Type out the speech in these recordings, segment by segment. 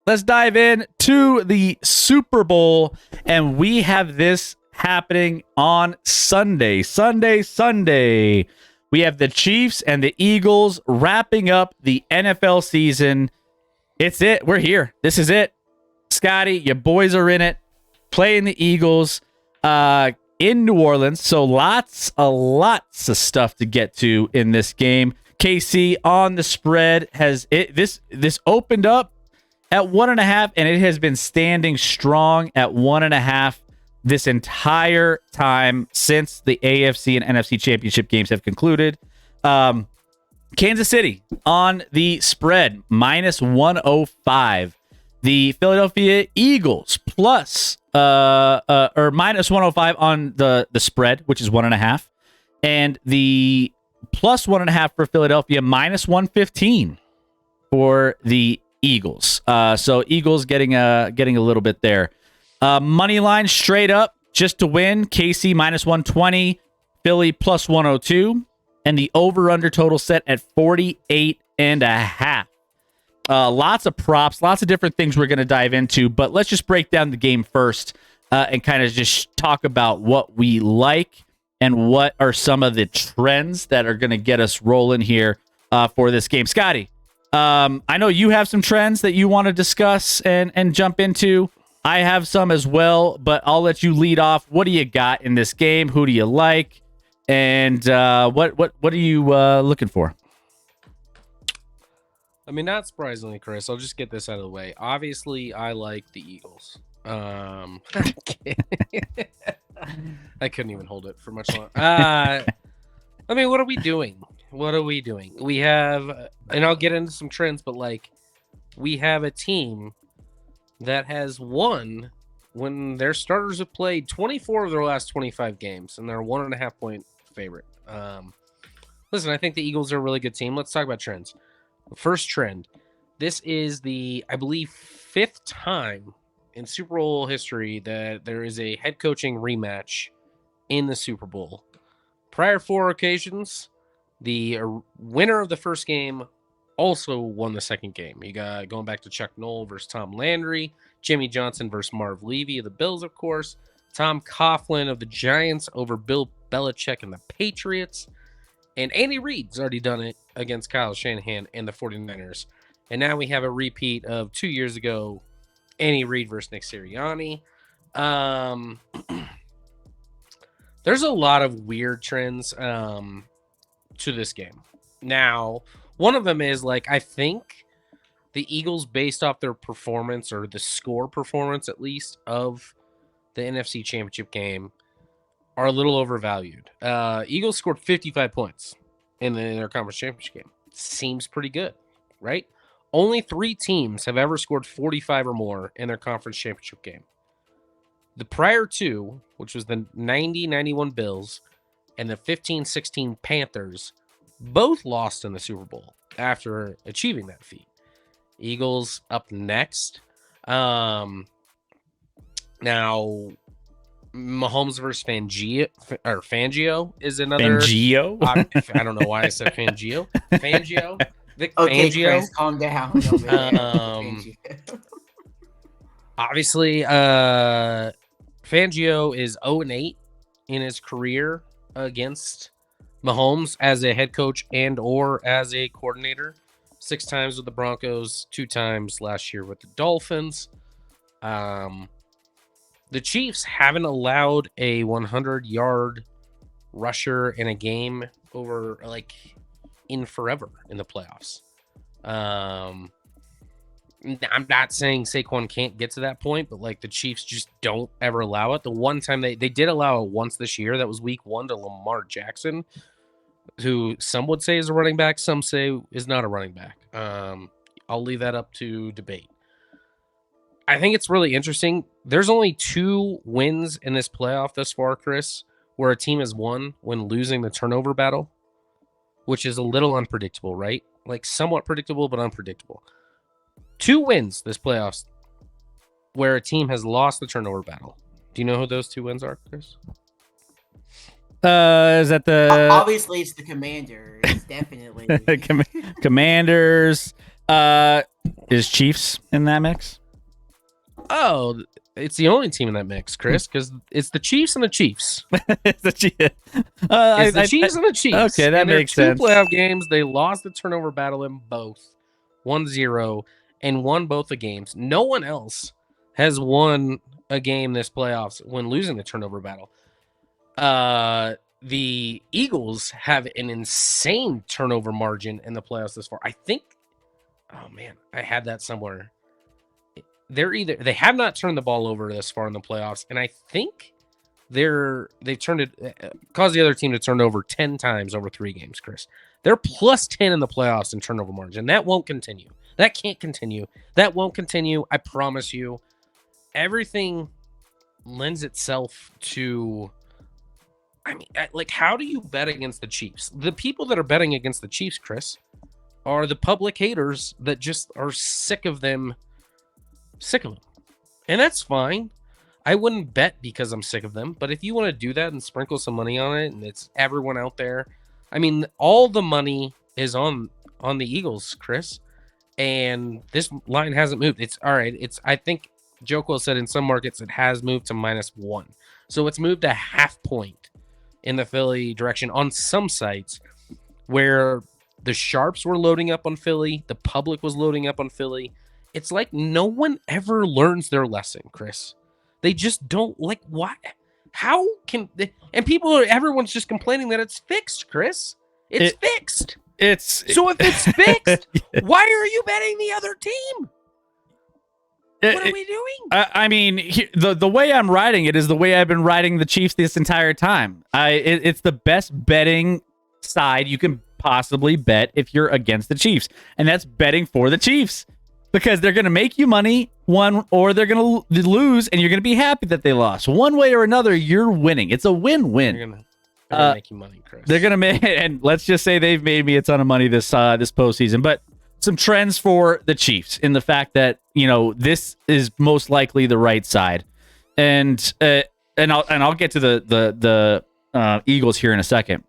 let's dive in to the Super Bowl, and we have this happening on Sunday. We have the Chiefs and the Eagles wrapping up the NFL season. It's it. We're here. This is it. Scotty, your boys are in it, playing the Eagles in New Orleans. So lots of stuff to get to in this game. KC on the spread this opened up at 1.5, and it has been standing strong at 1.5 this entire time since the AFC and NFC championship games have concluded. Kansas City on the spread, minus 105. The Philadelphia Eagles plus or minus 105 on the spread, which is 1.5, and the plus 1.5 for Philadelphia, minus 115 for the Eagles. So Eagles getting a little bit there. Money line straight up just to win. KC minus 120, Philly plus 102, and the over/under total set at 48.5. Lots of props, lots of different things we're going to dive into, but let's just break down the game first and kind of just talk about what we like and what are some of the trends that are going to get us rolling here for this game. Scotty, I know you have some trends that you want to discuss and jump into. I have some as well, but I'll let you lead off. What do you got in this game? Who do you like? And what are you looking for? I mean, not surprisingly, Chris, I'll just get this out of the way. Obviously, I like the Eagles. I couldn't even hold it for much longer. I mean, what are we doing? We have, and I'll get into some trends, but like, we have a team that has won when their starters have played 24 of their last 25 games, and they're a 1.5 point favorite. Listen, I think the Eagles are a really good team. Let's talk about trends. First trend. This is the, I believe, 5th time in Super Bowl history that there is a head coaching rematch in the Super Bowl. Prior 4 occasions, the winner of the first game also won the second game. You got going back to Chuck Noll versus Tom Landry, Jimmy Johnson versus Marv Levy of the Bills, of course, Tom Coughlin of the Giants over Bill Belichick and the Patriots, and Andy Reid's already done it against Kyle Shanahan and the 49ers. And now we have a repeat of 2 years ago, Andy Reid versus Nick Sirianni. There's a lot of weird trends to this game. Now, one of them is, like, I think the Eagles, based off their performance, or the score performance at least, of the NFC Championship game, are a little overvalued. Eagles scored 55 points in their conference championship game. Seems pretty good, right? Only 3 teams have ever scored 45 or more in their conference championship game. The prior 2, which was the 90-91 Bills and the 15-16 Panthers, both lost in the Super Bowl after achieving that feat. Eagles up next. Now, Mahomes versus Fangio is another. Fangio? I don't know why I said Fangio. Vic Okay, Fangio. Chris, calm down. Obviously, Fangio is 0-8 in his career against Mahomes as a head coach and or as a coordinator. 6 times with the Broncos, 2 times last year with the Dolphins. The Chiefs haven't allowed a 100-yard rusher in a game over, like, in forever in the playoffs. I'm not saying Saquon can't get to that point, but, like, the Chiefs just don't ever allow it. The one time they did allow it once this year, that was week 1 to Lamar Jackson, who some would say is a running back, some say is not a running back. I'll leave that up to debate. I think it's really interesting. There's only 2 wins in this playoff thus far, Chris, where a team has won when losing the turnover battle, which is a little unpredictable, right? Like, somewhat predictable, but unpredictable. 2 wins this playoffs where a team has lost the turnover battle. Do you know who those 2 wins are, Chris? Is that the... Obviously, it's the Commanders. Definitely. Commanders. Is Chiefs in that mix? Oh, it's the only team in that mix, Chris, because it's the Chiefs and the Chiefs. It's the Chiefs. It's the Chiefs and the Chiefs. Okay, that and makes their sense. two playoff games, they lost the turnover battle in both, 1-0, and won both the games. No one else has won a game this playoffs when losing the turnover battle. The Eagles have an insane turnover margin in the playoffs this far. I think, oh man, I had that somewhere. They have not turned the ball over this far in the playoffs, and I think they've turned it, caused the other team to turn over 10 times over 3 games, Chris. They're plus 10 in the playoffs in turnover margin. That won't continue. That can't continue. That won't continue. I promise you. Everything lends itself to, I mean, like, how do you bet against the Chiefs? The people that are betting against the Chiefs, Chris, are the public haters that just are sick of them. And that's fine. I wouldn't bet because I'm sick of them. But if you want to do that and sprinkle some money on it, and it's everyone out there, I mean, all the money is on the Eagles, Chris. And this line hasn't moved. It's all right. I think Joe Quill said in some markets it has moved to -1. So it's moved a half point in the Philly direction on some sites where the sharps were loading up on Philly. The public was loading up on Philly. It's like no one ever learns their lesson, Chris. They just don't, like, what? How can they? And everyone's just complaining that it's fixed, Chris. It's fixed. So if it's fixed, why are you betting the other team? What are we doing? I mean, the way I'm riding it is the way I've been riding the Chiefs this entire time. It's the best betting side you can possibly bet if you're against the Chiefs, and that's betting for the Chiefs. Because they're going to make you money, or they're going to lose, and you're going to be happy that they lost. One way or another, you're winning. It's a win-win. They're going to make you money, Chris. They're going to make, and let's just say they've made me a ton of money this postseason. But some trends for the Chiefs in the fact that, you know, this is most likely the right side, and I'll get to the Eagles here in a second.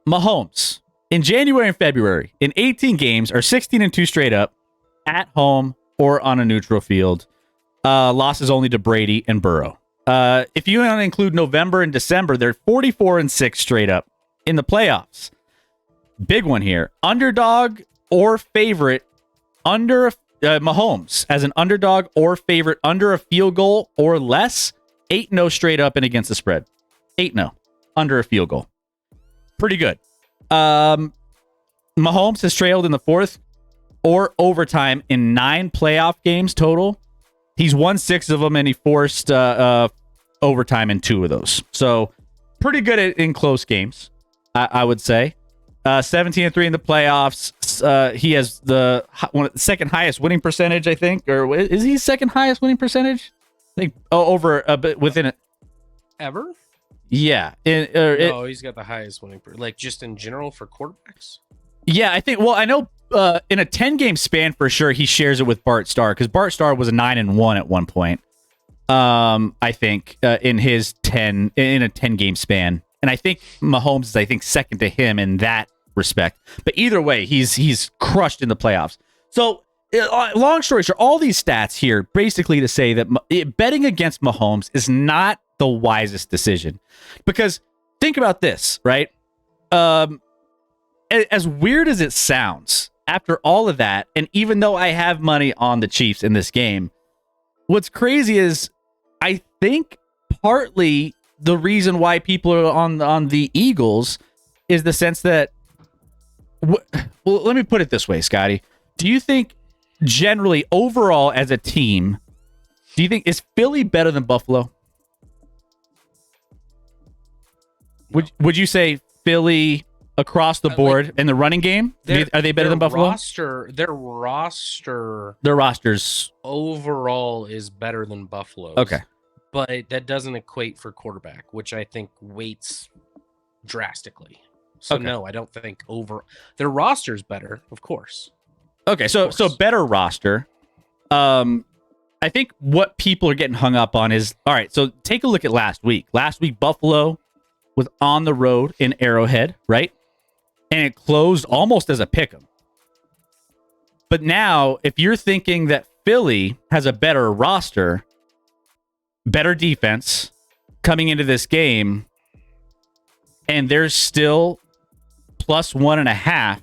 Mahomes in January and February in 18 games are 16-2 straight up. At home or on a neutral field. Losses only to Brady and Burrow. If you want to include November and December, they're 44-6 straight up in the playoffs. Big one here. Underdog or favorite under Mahomes as an underdog or favorite under a field goal or less. 8-0 straight up and against the spread. 8-0 under a field goal. Pretty good. Mahomes has trailed in the fourth or overtime in 9 playoff games total. He's won 6 of them, and he forced overtime in 2 of those. So pretty good in close games, I would say. 17-3 in the playoffs. He has the second highest winning percentage, I think. Or is he second highest winning percentage? I think over a bit within it. Ever? Yeah. No, he's got the highest winning like just in general for quarterbacks. Yeah, I think. Well, I know in a 10-game span for sure, he shares it with Bart Starr because Bart Starr was a 9-1 at one point. I think in a 10-game span, and I think Mahomes is second to him in that respect. But either way, he's crushed in the playoffs. So long story short, all these stats here basically to say that betting against Mahomes is not the wisest decision because think about this, right? As weird as it sounds, after all of that, and even though I have money on the Chiefs in this game, what's crazy is I think partly the reason why people are on the Eagles is the sense that, well, let me put it this way, Scotty. Do you think generally, overall as a team, do you think is Philly better than Buffalo? Would you say Philly across the board in the running game? Are they better than Buffalo? Their rosters overall is better than Buffalo's. Okay. But that doesn't equate for quarterback, which I think weights drastically. So Okay. No, I don't think their roster's better, of course. Okay, so better roster. I think what people are getting hung up on is, all right, so take a look at last week. Last week, Buffalo was on the road in Arrowhead, right? And it closed almost as a pick'em. But now, if you're thinking that Philly has a better roster, better defense coming into this game, and there's still plus 1.5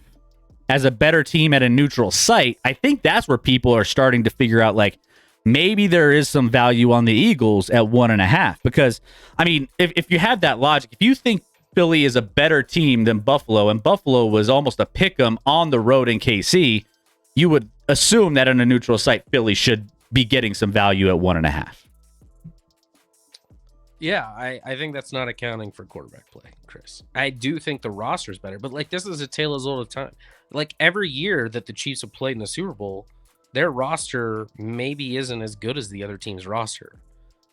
as a better team at a neutral site, I think that's where people are starting to figure out, like, maybe there is some value on the Eagles at 1.5. Because, I mean, if you have that logic, if you think Philly is a better team than Buffalo, and Buffalo was almost a pick 'em on the road in KC, you would assume that on a neutral site, Philly should be getting some value at 1.5. Yeah, I think that's not accounting for quarterback play, Chris. I do think the roster's better, but like this is a tale as old as time. Like every year that the Chiefs have played in the Super Bowl, their roster maybe isn't as good as the other team's roster.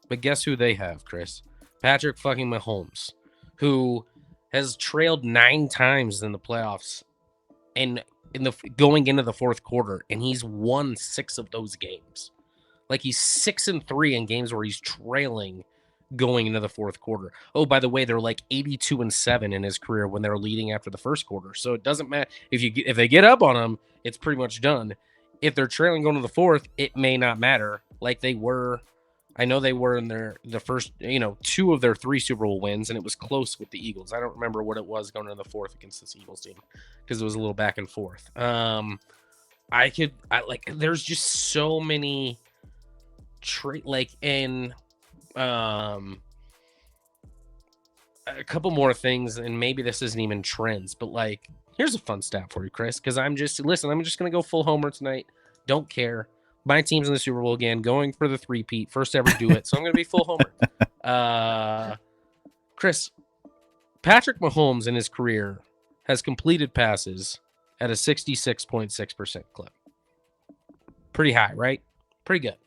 But guess who they have, Chris? Patrick fucking Mahomes, who has trailed 9 times in the playoffs and in the going into the fourth quarter, and he's won 6 of those games. Like he's 6-3 in games where he's trailing going into the fourth quarter. Oh, by the way, they're like 82-7 in his career when they're leading after the first quarter. So it doesn't matter if they get up on him, it's pretty much done. If they're trailing going to the fourth, it may not matter. Like they were, I know they were in the first, 2 of their 3 Super Bowl wins, and it was close with the Eagles. I don't remember what it was going into the fourth against this Eagles team because it was a little back and forth. There's just so many a couple more things, and maybe this isn't even trends, but like here's a fun stat for you, Chris, because I'm just gonna go full homer tonight. Don't care. My team's in the Super Bowl again, going for the three-peat, first ever do it, so I'm gonna be full homer. Chris, Patrick Mahomes in his career has completed passes at a 66.6% clip. Pretty high, right? Pretty good.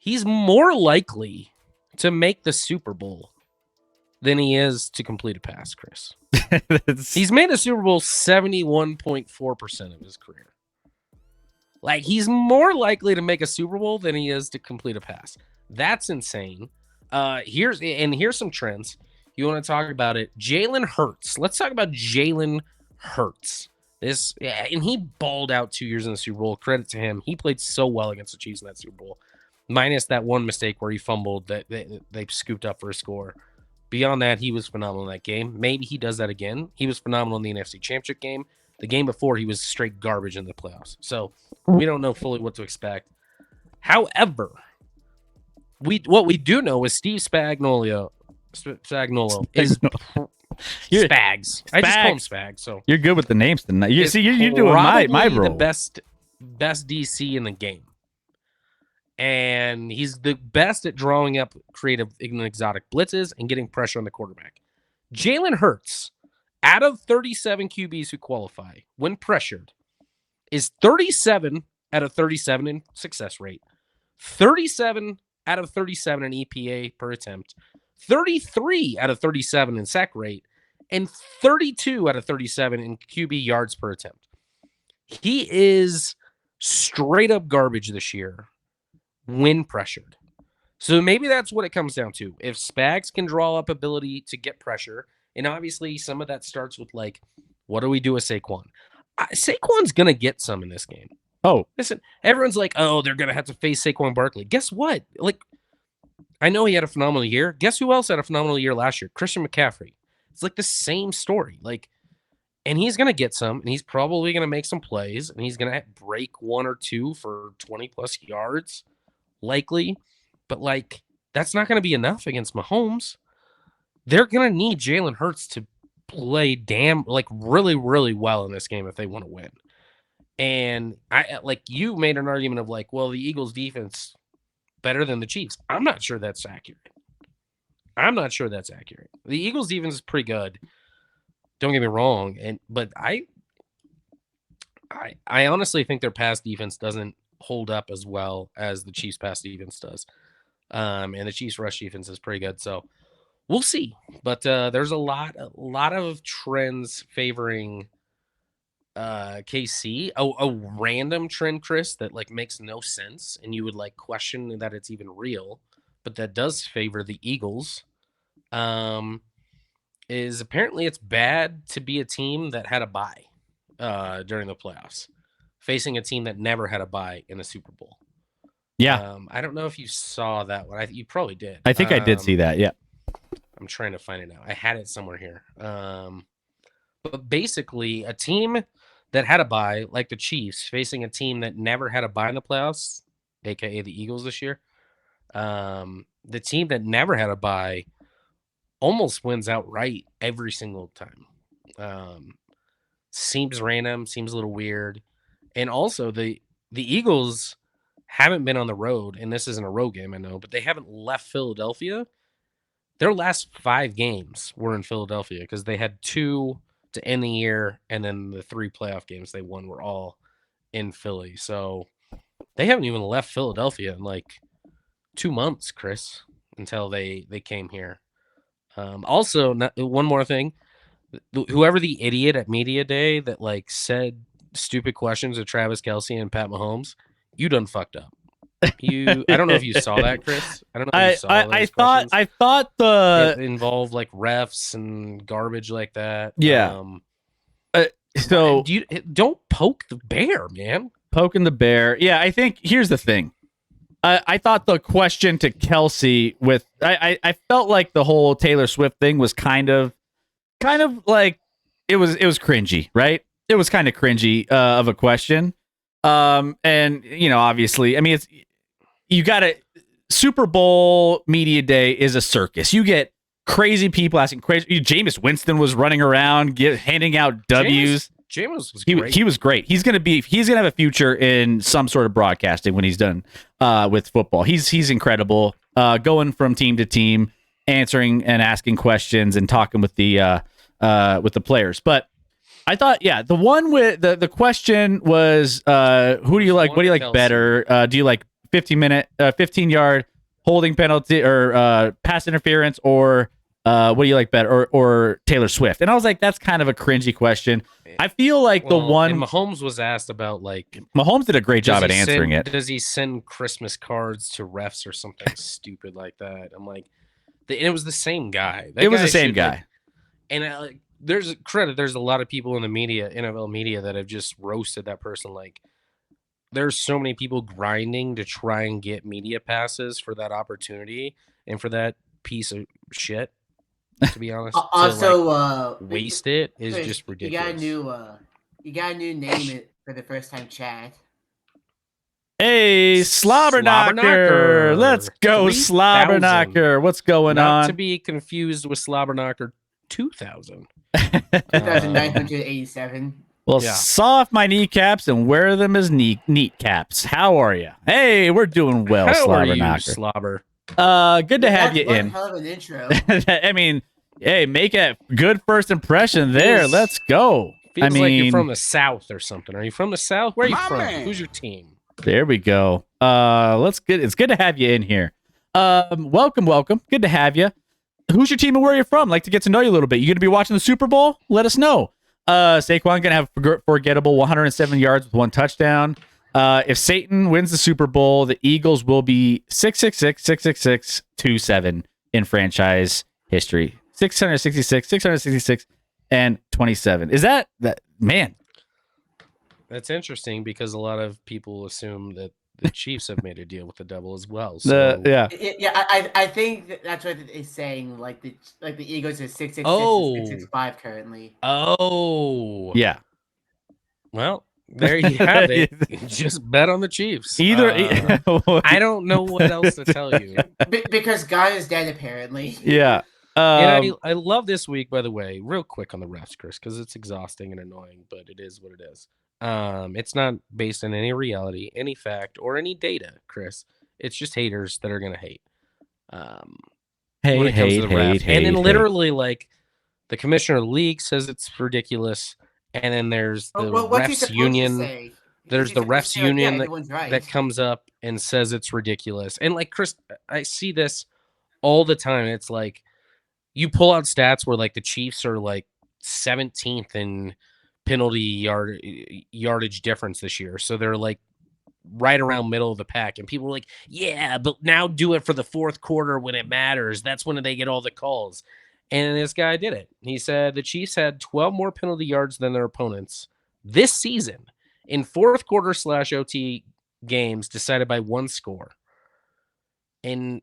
He's more likely to make the Super Bowl than he is to complete a pass, Chris. He's made the Super Bowl 71.4% of his career. Like, he's more likely to make a Super Bowl than he is to complete a pass. That's insane. Here's some trends. You want to talk about it? Jalen Hurts. Let's talk about Jalen Hurts. And he balled out 2 years in the Super Bowl. Credit to him. He played so well against the Chiefs in that Super Bowl. Minus that one mistake where he fumbled that they scooped up for a score. Beyond that, he was phenomenal in that game. Maybe he does that again. He was phenomenal in the NFC Championship game. The game before, he was straight garbage in the playoffs. So we don't know fully what to expect. However, what we do know is Steve Spagnuolo is Spags. I just call him Spags. So you're good with the names tonight. You're doing my role. The best DC in the game. And he's the best at drawing up creative and exotic blitzes and getting pressure on the quarterback. Jalen Hurts, out of 37 QBs who qualify, when pressured, is 37 out of 37 in success rate, 37 out of 37 in EPA per attempt, 33 out of 37 in sack rate, and 32 out of 37 in QB yards per attempt. He is straight up garbage this year when pressured. So maybe that's what it comes down to. If Spags can draw up ability to get pressure, and obviously some of that starts with, like, what do we do with Saquon? Saquon's going to get some in this game. Oh. Listen, everyone's like, oh, they're going to have to face Saquon Barkley. Guess what? Like, I know he had a phenomenal year. Guess who else had a phenomenal year last year? Christian McCaffrey. It's like the same story. Like, and he's going to get some, and he's probably going to make some plays, and he's going to break 1 or 2 for 20-plus yards. Likely, but like that's not going to be enough against Mahomes. They're going to need Jalen Hurts to play really, really well in this game if they want to win. And you made an argument of like, well, the Eagles defense better than the Chiefs. I'm not sure that's accurate. The Eagles defense is pretty good. Don't get me wrong, but I honestly think their pass defense doesn't hold up as well as the Chiefs pass defense does. And the Chiefs rush defense is pretty good. So we'll see. But there's a lot of trends favoring KC. A random trend, Chris, that like makes no sense and you would like question that it's even real, but that does favor the Eagles. Is apparently it's bad to be a team that had a bye during the playoffs. facing a team that never had a bye in the Super Bowl. Yeah. I don't know if you saw that one. You probably did. I think I did see that. Yeah. I'm trying to find it now. I had it somewhere here. But basically, a team that had a bye, like the Chiefs, facing a team that never had a bye in the playoffs, aka the Eagles this year. The team that never had a bye almost wins outright every single time. Seems random, seems a little weird. And also the Eagles haven't been on the road, and this isn't a road game, I know, but they haven't left Philadelphia. Their last 5 games were in Philadelphia because they had 2 to end the year, and then the 3 playoff games they won were all in Philly. So they haven't even left Philadelphia in like 2 months, Chris, until they came here. Also, one more thing. Whoever the idiot at Media Day that like said stupid questions to Travis Kelce and Pat Mahomes, you done fucked up. I don't know if you saw that, Chris. I don't know if you saw those questions. I thought it involved like refs and garbage like that. Yeah. So don't poke the bear, man. Poking the bear. Yeah, I think here's the thing. I thought the question to Kelce with I felt like the whole Taylor Swift thing was kind of like it was cringy, right? It was kind of cringy of a question. And you know, obviously, I mean, you got to Super Bowl media day is a circus. You get crazy people asking crazy. Jameis Winston was running around handing out W's. Jameis was great. He was great. He's gonna have a future in some sort of broadcasting when he's done with football. He's incredible. Going from team to team, answering and asking questions and talking with the players. But I thought, yeah, the one with the question was, who do you like? What do you like Kelce better? Do you like 15-yard holding penalty or pass interference, or what do you like better, or Taylor Swift? And I was like, that's kind of a cringy question. I feel like the one and Mahomes was asked about, like, Mahomes did a great job at answering it. Does he send Christmas cards to refs or something stupid like that? I'm like, it was the same guy. It was the same guy. And there's a lot of people in the media, NFL media, that have just roasted that person. Like, there's so many people grinding to try and get media passes for that opportunity and for that piece of shit. To be honest, also, waste it is just ridiculous. You got a new name for the first time, Chad. Hey, Slobberknocker. Let's go, Slobberknocker. What's going on? Not to be confused with Slobberknocker 2000. 2,987. Well, saw off my kneecaps and wear them as neat caps. How are you? Hey, we're doing well, Slobberknocker. Slobber? Good to have you in. Hell of an intro. I mean, hey, make a good first impression there. Let's go. Feels like you're from the South or something. Are you from the South? Where are you from? Who's your team? There we go. It's good to have you in here. Welcome. Good to have you. Who's your team and where are you from? Like to get to know you a little bit. You gonna be watching the Super Bowl? Let us know. Saquon gonna have forgettable 107 yards with 1 touchdown. If Satan wins the Super Bowl, the Eagles will be 666-666-27 in franchise history. 666, and 27. Is that man? That's interesting because a lot of people assume that the Chiefs have made a deal with the devil as well. So I think that's what it's saying. Like the Eagles are 666-665 currently. Oh, yeah. Well, there you have it. Just bet on the Chiefs. I don't know what else to tell you. Because God is dead, apparently. Yeah. And I love this week, by the way, real quick on the refs, Chris, because it's exhausting and annoying, but it is what it is. It's not based on any reality, any fact, or any data, Chris. It's just haters that are going to hate. Hate. And then literally, like, the commissioner of the league says it's ridiculous. And then there's the refs union. There's the refs union that comes up and says it's ridiculous. And like, Chris, I see this all the time. It's like you pull out stats where like the Chiefs are like 17th in penalty yardage difference this year. So they're like right around middle of the pack. And people are like, yeah, but now do it for the fourth quarter when it matters. That's when they get all the calls. And this guy did it. He said the Chiefs had 12 more penalty yards than their opponents this season in fourth quarter / OT games decided by one score, and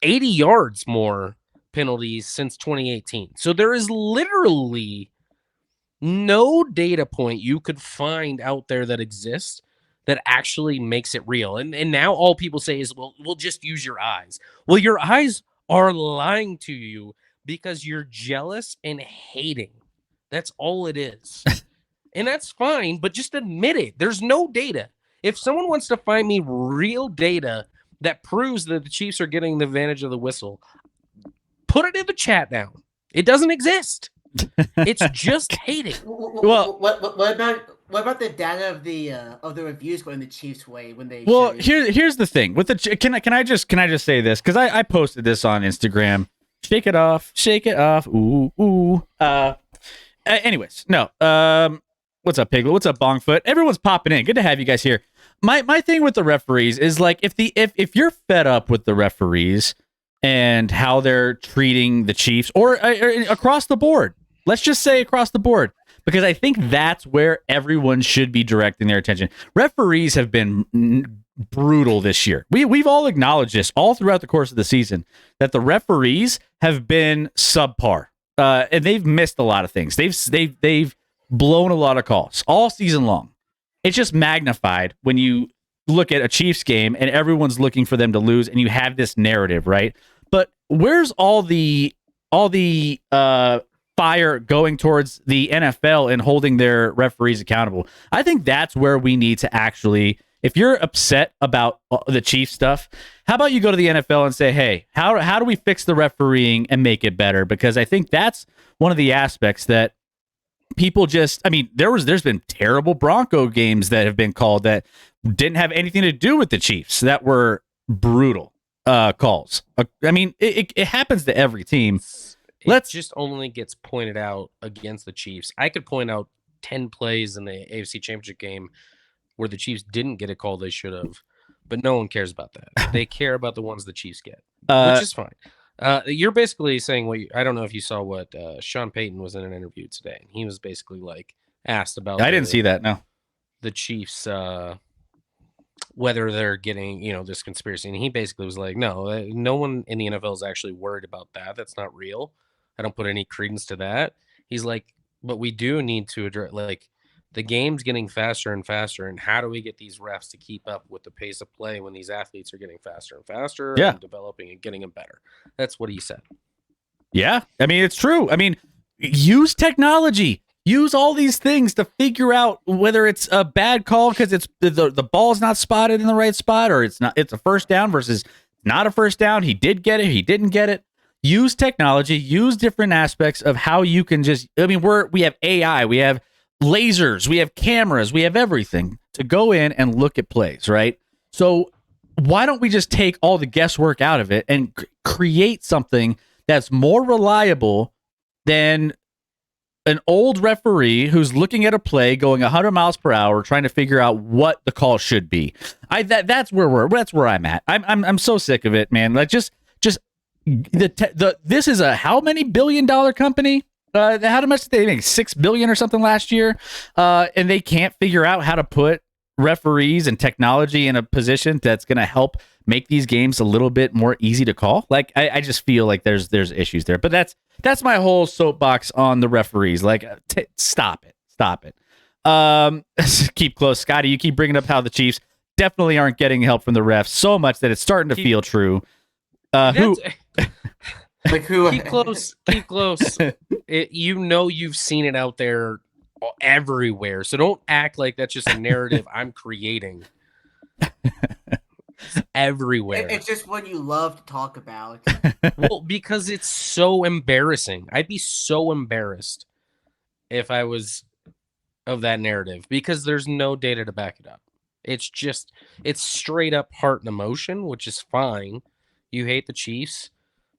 80 yards more penalties since 2018. So there is literally no data point you could find out there that exists that actually makes it real. And now all people say is, well, we'll just use your eyes. Well, your eyes are lying to you because you're jealous and hating. That's all it is. And that's fine, but just admit it. There's no data. If someone wants to find me real data that proves that the Chiefs are getting the advantage of the whistle, put it in the chat now. It doesn't exist. It's just hating. Well, what about the data of the reviews going the Chiefs' way when they? Well, here's the thing with the can I just say this because I posted this on Instagram. Shake it off, ooh ooh. Anyways, no. What's up, Piglet? What's up, Bongfoot? Everyone's popping in. Good to have you guys here. My thing with the referees is like if you're fed up with the referees and how they're treating the Chiefs or across the board. Let's just say across the board, because I think that's where everyone should be directing their attention. Referees have been brutal this year. We've all acknowledged this all throughout the course of the season, that the referees have been subpar, and they've missed a lot of things. They've blown a lot of calls all season long. It's just magnified when you look at a Chiefs game and everyone's looking for them to lose, and you have this narrative, right? But where's all the fire going towards the NFL and holding their referees accountable? I think that's where we need to actually, if you're upset about the Chiefs stuff, how about you go to the NFL and say, hey, how do we fix the refereeing and make it better? Because I think that's one of the aspects that people just, I mean, there's been terrible Bronco games that have been called that didn't have anything to do with the Chiefs, that were brutal calls. I mean, it happens to every team. It just only gets pointed out against the Chiefs. I could point out 10 plays in the AFC Championship game where the Chiefs didn't get a call they should have, but no one cares about that. They care about the ones the Chiefs get, which is fine. You're basically saying I don't know if you saw what Sean Payton was in an interview today, and he was basically like asked about. I didn't see that. No, the Chiefs, whether they're getting this conspiracy, and he basically was like, no, no one in the NFL is actually worried about that. That's not real. I don't put any credence to that. He's like, but we do need to address the game's getting faster and faster, and how do we get these refs to keep up with the pace of play when these athletes are getting faster and faster and developing and getting them better? That's what he said. Yeah, I mean, it's true. I mean, use technology. Use all these things to figure out whether it's a bad call because it's the ball's not spotted in the right spot, or it's a first down versus not a first down. He did get it. He didn't get it. Use technology. Use different aspects of how you can just. I mean, we have AI. We have lasers, we have cameras, we have everything to go in and look at plays, right? So why don't we just take all the guesswork out of it and create something that's more reliable than an old referee who's looking at a play going 100 miles per hour trying to figure out what the call should be? That's where I'm at. I'm so sick of it, man. Like just this is a how many billion-dollar company? How much did they make? $6 billion or something last year, and they can't figure out how to put referees and technology in a position that's going to help make these games a little bit more easy to call. Like I just feel like there's issues there. But that's my whole soapbox on the referees. Like, stop it. Keep close, Scotty. You keep bringing up how the Chiefs definitely aren't getting help from the refs so much that it's starting to feel true. Keep close. You've seen it out there everywhere. So don't act like that's just a narrative I'm creating. It's everywhere. It's just what you love to talk about. Well, because it's so embarrassing. I'd be so embarrassed if I was of that narrative because there's no data to back it up. It's straight up heart and emotion, which is fine. You hate the Chiefs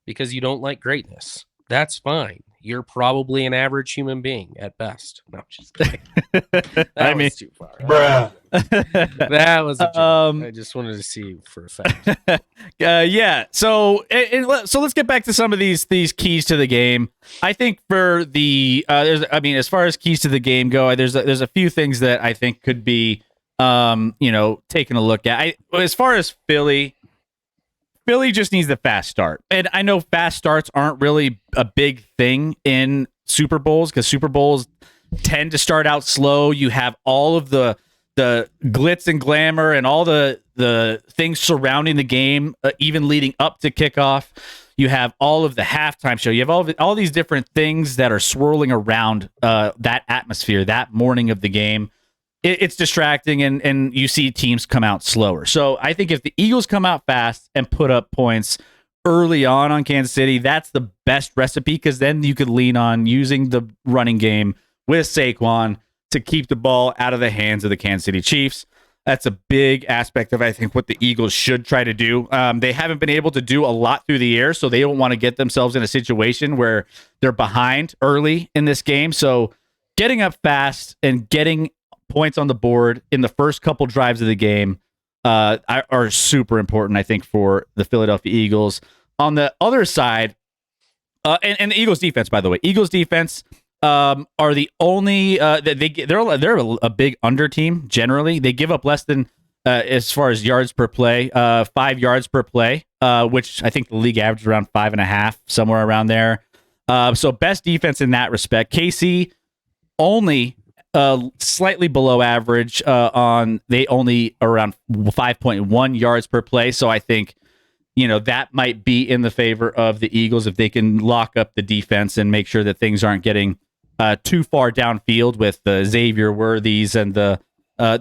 because you don't like greatness. That's fine. you're probably an average human being at best. No, just kidding. That I was mean, too far. Bruh. That was a joke. Um, I just wanted to see for a fact. yeah. So let's get back to some of these keys to the game. I think for the as far as keys to the game go, there's a few things that I think could be taking a look at. As far as Philly just needs the fast start, and I know fast starts aren't really a big thing in Super Bowls because Super Bowls tend to start out slow. You have all of the glitz and glamour and all the things surrounding the game, even leading up to kickoff. You have all of the halftime show. You have all these different things that are swirling around that atmosphere that morning of the game. It's distracting, and you see teams come out slower. So I think if the Eagles come out fast and put up points early on Kansas City, that's the best recipe, because then you could lean on using the running game with Saquon to keep the ball out of the hands of the Kansas City Chiefs. That's a big aspect of, I think, what the Eagles should try to do. They haven't been able to do a lot through the air, so they don't want to get themselves in a situation where they're behind early in this game. So getting up fast and getting points on the board in the first couple drives of the game are super important, I think, for the Philadelphia Eagles. On the other side, and the Eagles defense, by the way, Eagles defense are the only they're a big under team generally. They give up less than as far as yards per play, 5 yards per play, which I think the league average is around 5.5, somewhere around there. So best defense in that respect. KC only slightly below average they only around 5.1 yards per play. So I think that might be in the favor of the Eagles if they can lock up the defense and make sure that things aren't getting too far downfield with the Xavier Worthies and the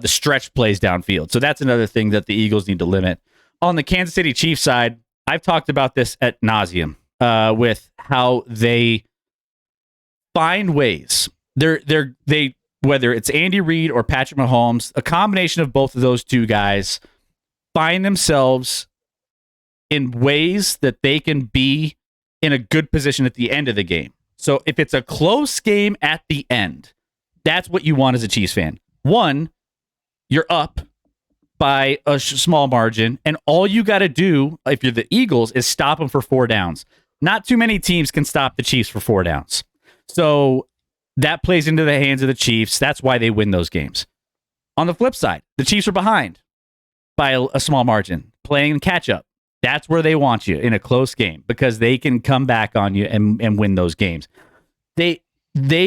stretch plays downfield. So that's another thing that the Eagles need to limit. On the Kansas City Chiefs side, I've talked about this ad nauseum with how they find ways. They whether it's Andy Reid or Patrick Mahomes, a combination of both of those two guys find themselves in ways that they can be in a good position at the end of the game. So if it's a close game at the end, that's what you want as a Chiefs fan. One, you're up by a small margin, and all you got to do, if you're the Eagles, is stop them for 4 downs. Not too many teams can stop the Chiefs for 4 downs. So that plays into the hands of the Chiefs. That's why they win those games. On the flip side, the Chiefs are behind by a small margin, playing catch up. That's where they want you, in a close game, because they can come back on you and win those games. They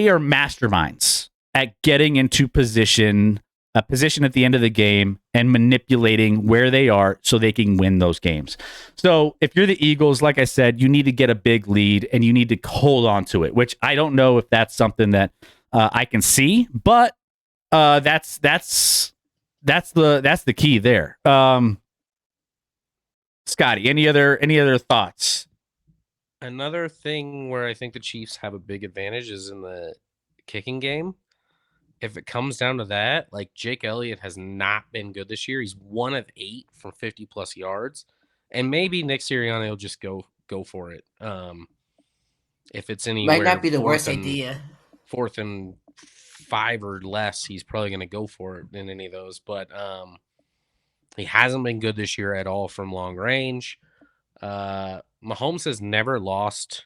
are masterminds at getting into a position at the end of the game and manipulating where they are so they can win those games. So if you're the Eagles, like I said, you need to get a big lead and you need to hold on to it, which I don't know if that's something that I can see, but that's the key there. Scotty, any other thoughts? Another thing where I think the Chiefs have a big advantage is in the kicking game. If it comes down to that, like, Jake Elliott has not been good this year. He's 1 of 8 from 50+ yards, and maybe Nick Sirianni will just go for it. If it's anywhere, Might not be the worst idea. 4th and 5 or less, he's probably going to go for it in any of those. But he hasn't been good this year at all from long range. Mahomes has never lost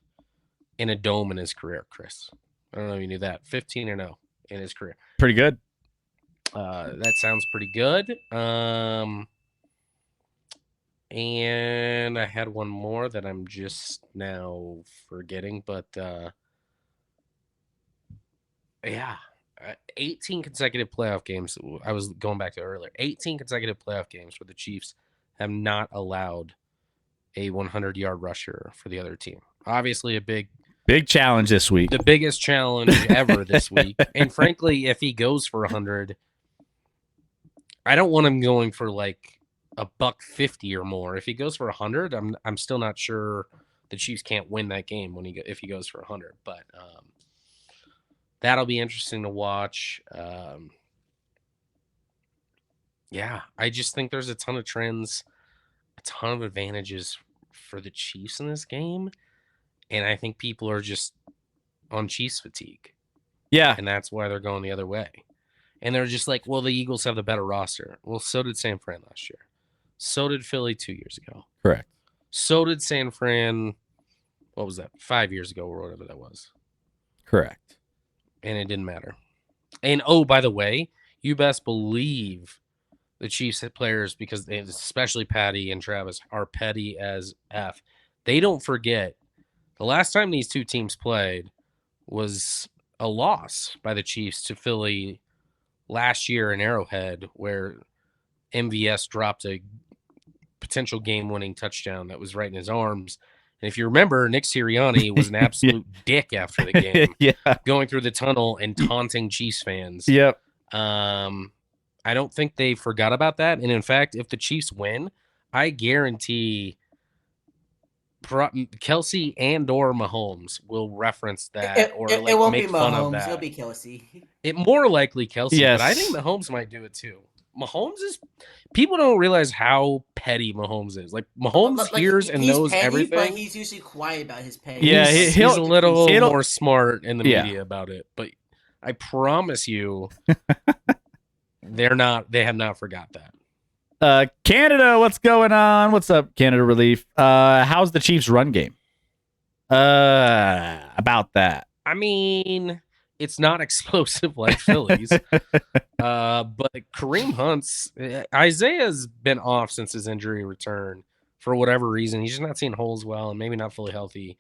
in a dome in his career, Chris. I don't know if you knew that. 15-0 in his career. Pretty good. That sounds pretty good. And I had one more that I'm just now forgetting, but yeah, 18 consecutive playoff games. I was going back to earlier. 18 consecutive playoff games where the Chiefs have not allowed a 100-yard rusher for the other team. Obviously, a big challenge this week. The biggest challenge ever this week. And frankly, if he goes for 100, I don't want him going for like $150 or more. If he goes for 100, I'm still not sure the Chiefs can't win that game if he goes for 100. But that'll be interesting to watch. Yeah, I just think there's a ton of trends, a ton of advantages for the Chiefs in this game. And I think people are just on Chiefs fatigue. Yeah. And that's why they're going the other way. And they're just like, well, the Eagles have the better roster. Well, so did San Fran last year. So did Philly 2 years ago. Correct. So did San Fran, what was that, 5 years ago or whatever that was. Correct. And it didn't matter. And, oh, by the way, you best believe the Chiefs players, because they, especially Patty and Travis, are petty as F. They don't forget the last time these two teams played was a loss by the Chiefs to Philly last year in Arrowhead, where MVS dropped a potential game-winning touchdown that was right in his arms. And if you remember, Nick Sirianni was an absolute dick after the game, going through the tunnel and taunting Chiefs fans. Yep. I don't think they forgot about that. And in fact, if the Chiefs win, I guarantee Kelsey and or Mahomes will reference that it won't make be fun Mahomes, of that. It'll be Kelsey. It more likely Kelsey, yes. But I think Mahomes might do it too. Mahomes is, people don't realize how petty Mahomes is. Like Mahomes hears and knows petty, everything, but he's usually quiet about his petty. Yeah, he's a little more smart in the media about it. But I promise you, they have not forgot that. Canada, what's going on? What's up, Canada Relief? How's the Chiefs' run game? About that. I mean, it's not explosive like Philly's. But Kareem Hunt's Isaiah's been off since his injury return for whatever reason. He's just not seeing holes well and maybe not fully healthy.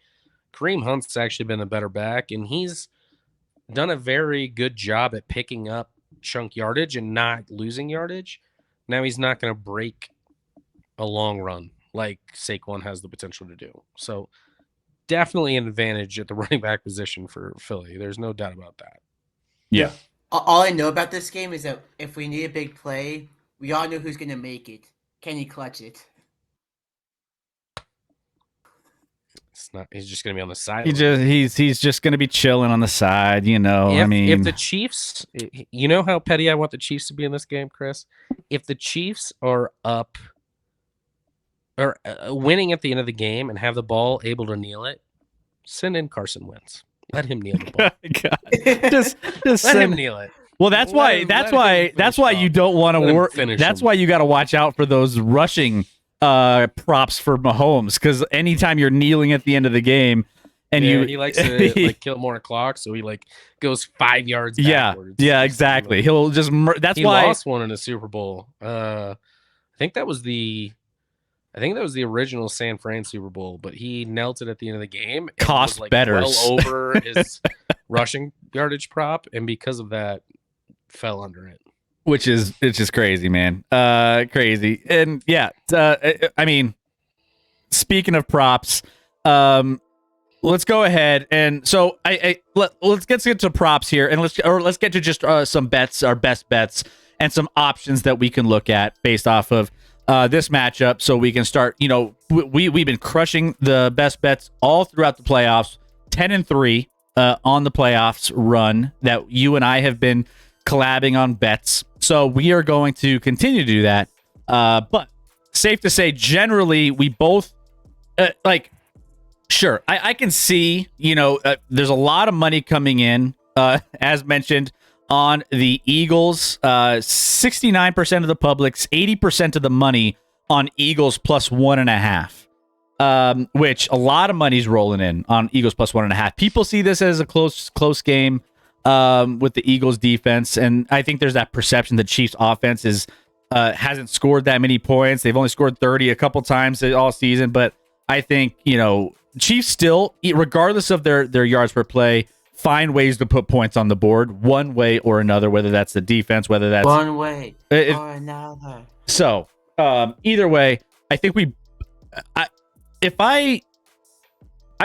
Kareem Hunt's actually been a better back, and he's done a very good job at picking up chunk yardage and not losing yardage. Now he's not going to break a long run like Saquon has the potential to do. So definitely an advantage at the running back position for Philly. There's no doubt about that. Yeah. All I know about this game is that if we need a big play, we all know who's going to make it. Can he clutch it? It's not. He's just going to be on the side. He's just going to be chilling on the side, you know. If the Chiefs, you know how petty I want the Chiefs to be in this game, Chris. If the Chiefs are up or winning at the end of the game and have the ball able to kneel it, send in Carson Wentz. Let him kneel the ball. God. Just let him kneel it. Well, that's why you don't want to work. That's why you got to watch out for those rushing props for Mahomes, because anytime you're kneeling at the end of the game, and he likes to kill more clock, so he goes 5 yards backwards. Yeah, exactly. He'll just he lost one in a Super Bowl. I think that was the original San Fran Super Bowl, but he knelt it at the end of the game. Cost better, well over his rushing yardage prop, and because of that, fell under it. It's just crazy, man. Crazy. And yeah, I mean, speaking of props, let's go ahead and so let's get to props here, and let's get to just some bets, our best bets, and some options that we can look at based off of this matchup, so we can start. You know, we've been crushing the best bets all throughout the playoffs, 10-3 on the playoffs run that you and I have been collabing on bets. So we are going to continue to do that. But safe to say, generally, we both sure, I can see, there's a lot of money coming in, as mentioned, on the Eagles. 69% of the public's, 80% of the money on Eagles plus 1.5, which a lot of money's rolling in on Eagles plus 1.5. People see this as a close game with the Eagles defense, and I think there's that perception that Chiefs offense hasn't scored that many points. They've only scored 30 a couple times all season, but I think, Chiefs still, regardless of their yards per play, find ways to put points on the board one way or another, whether that's the defense, whether that's one way or another. So either way, I think I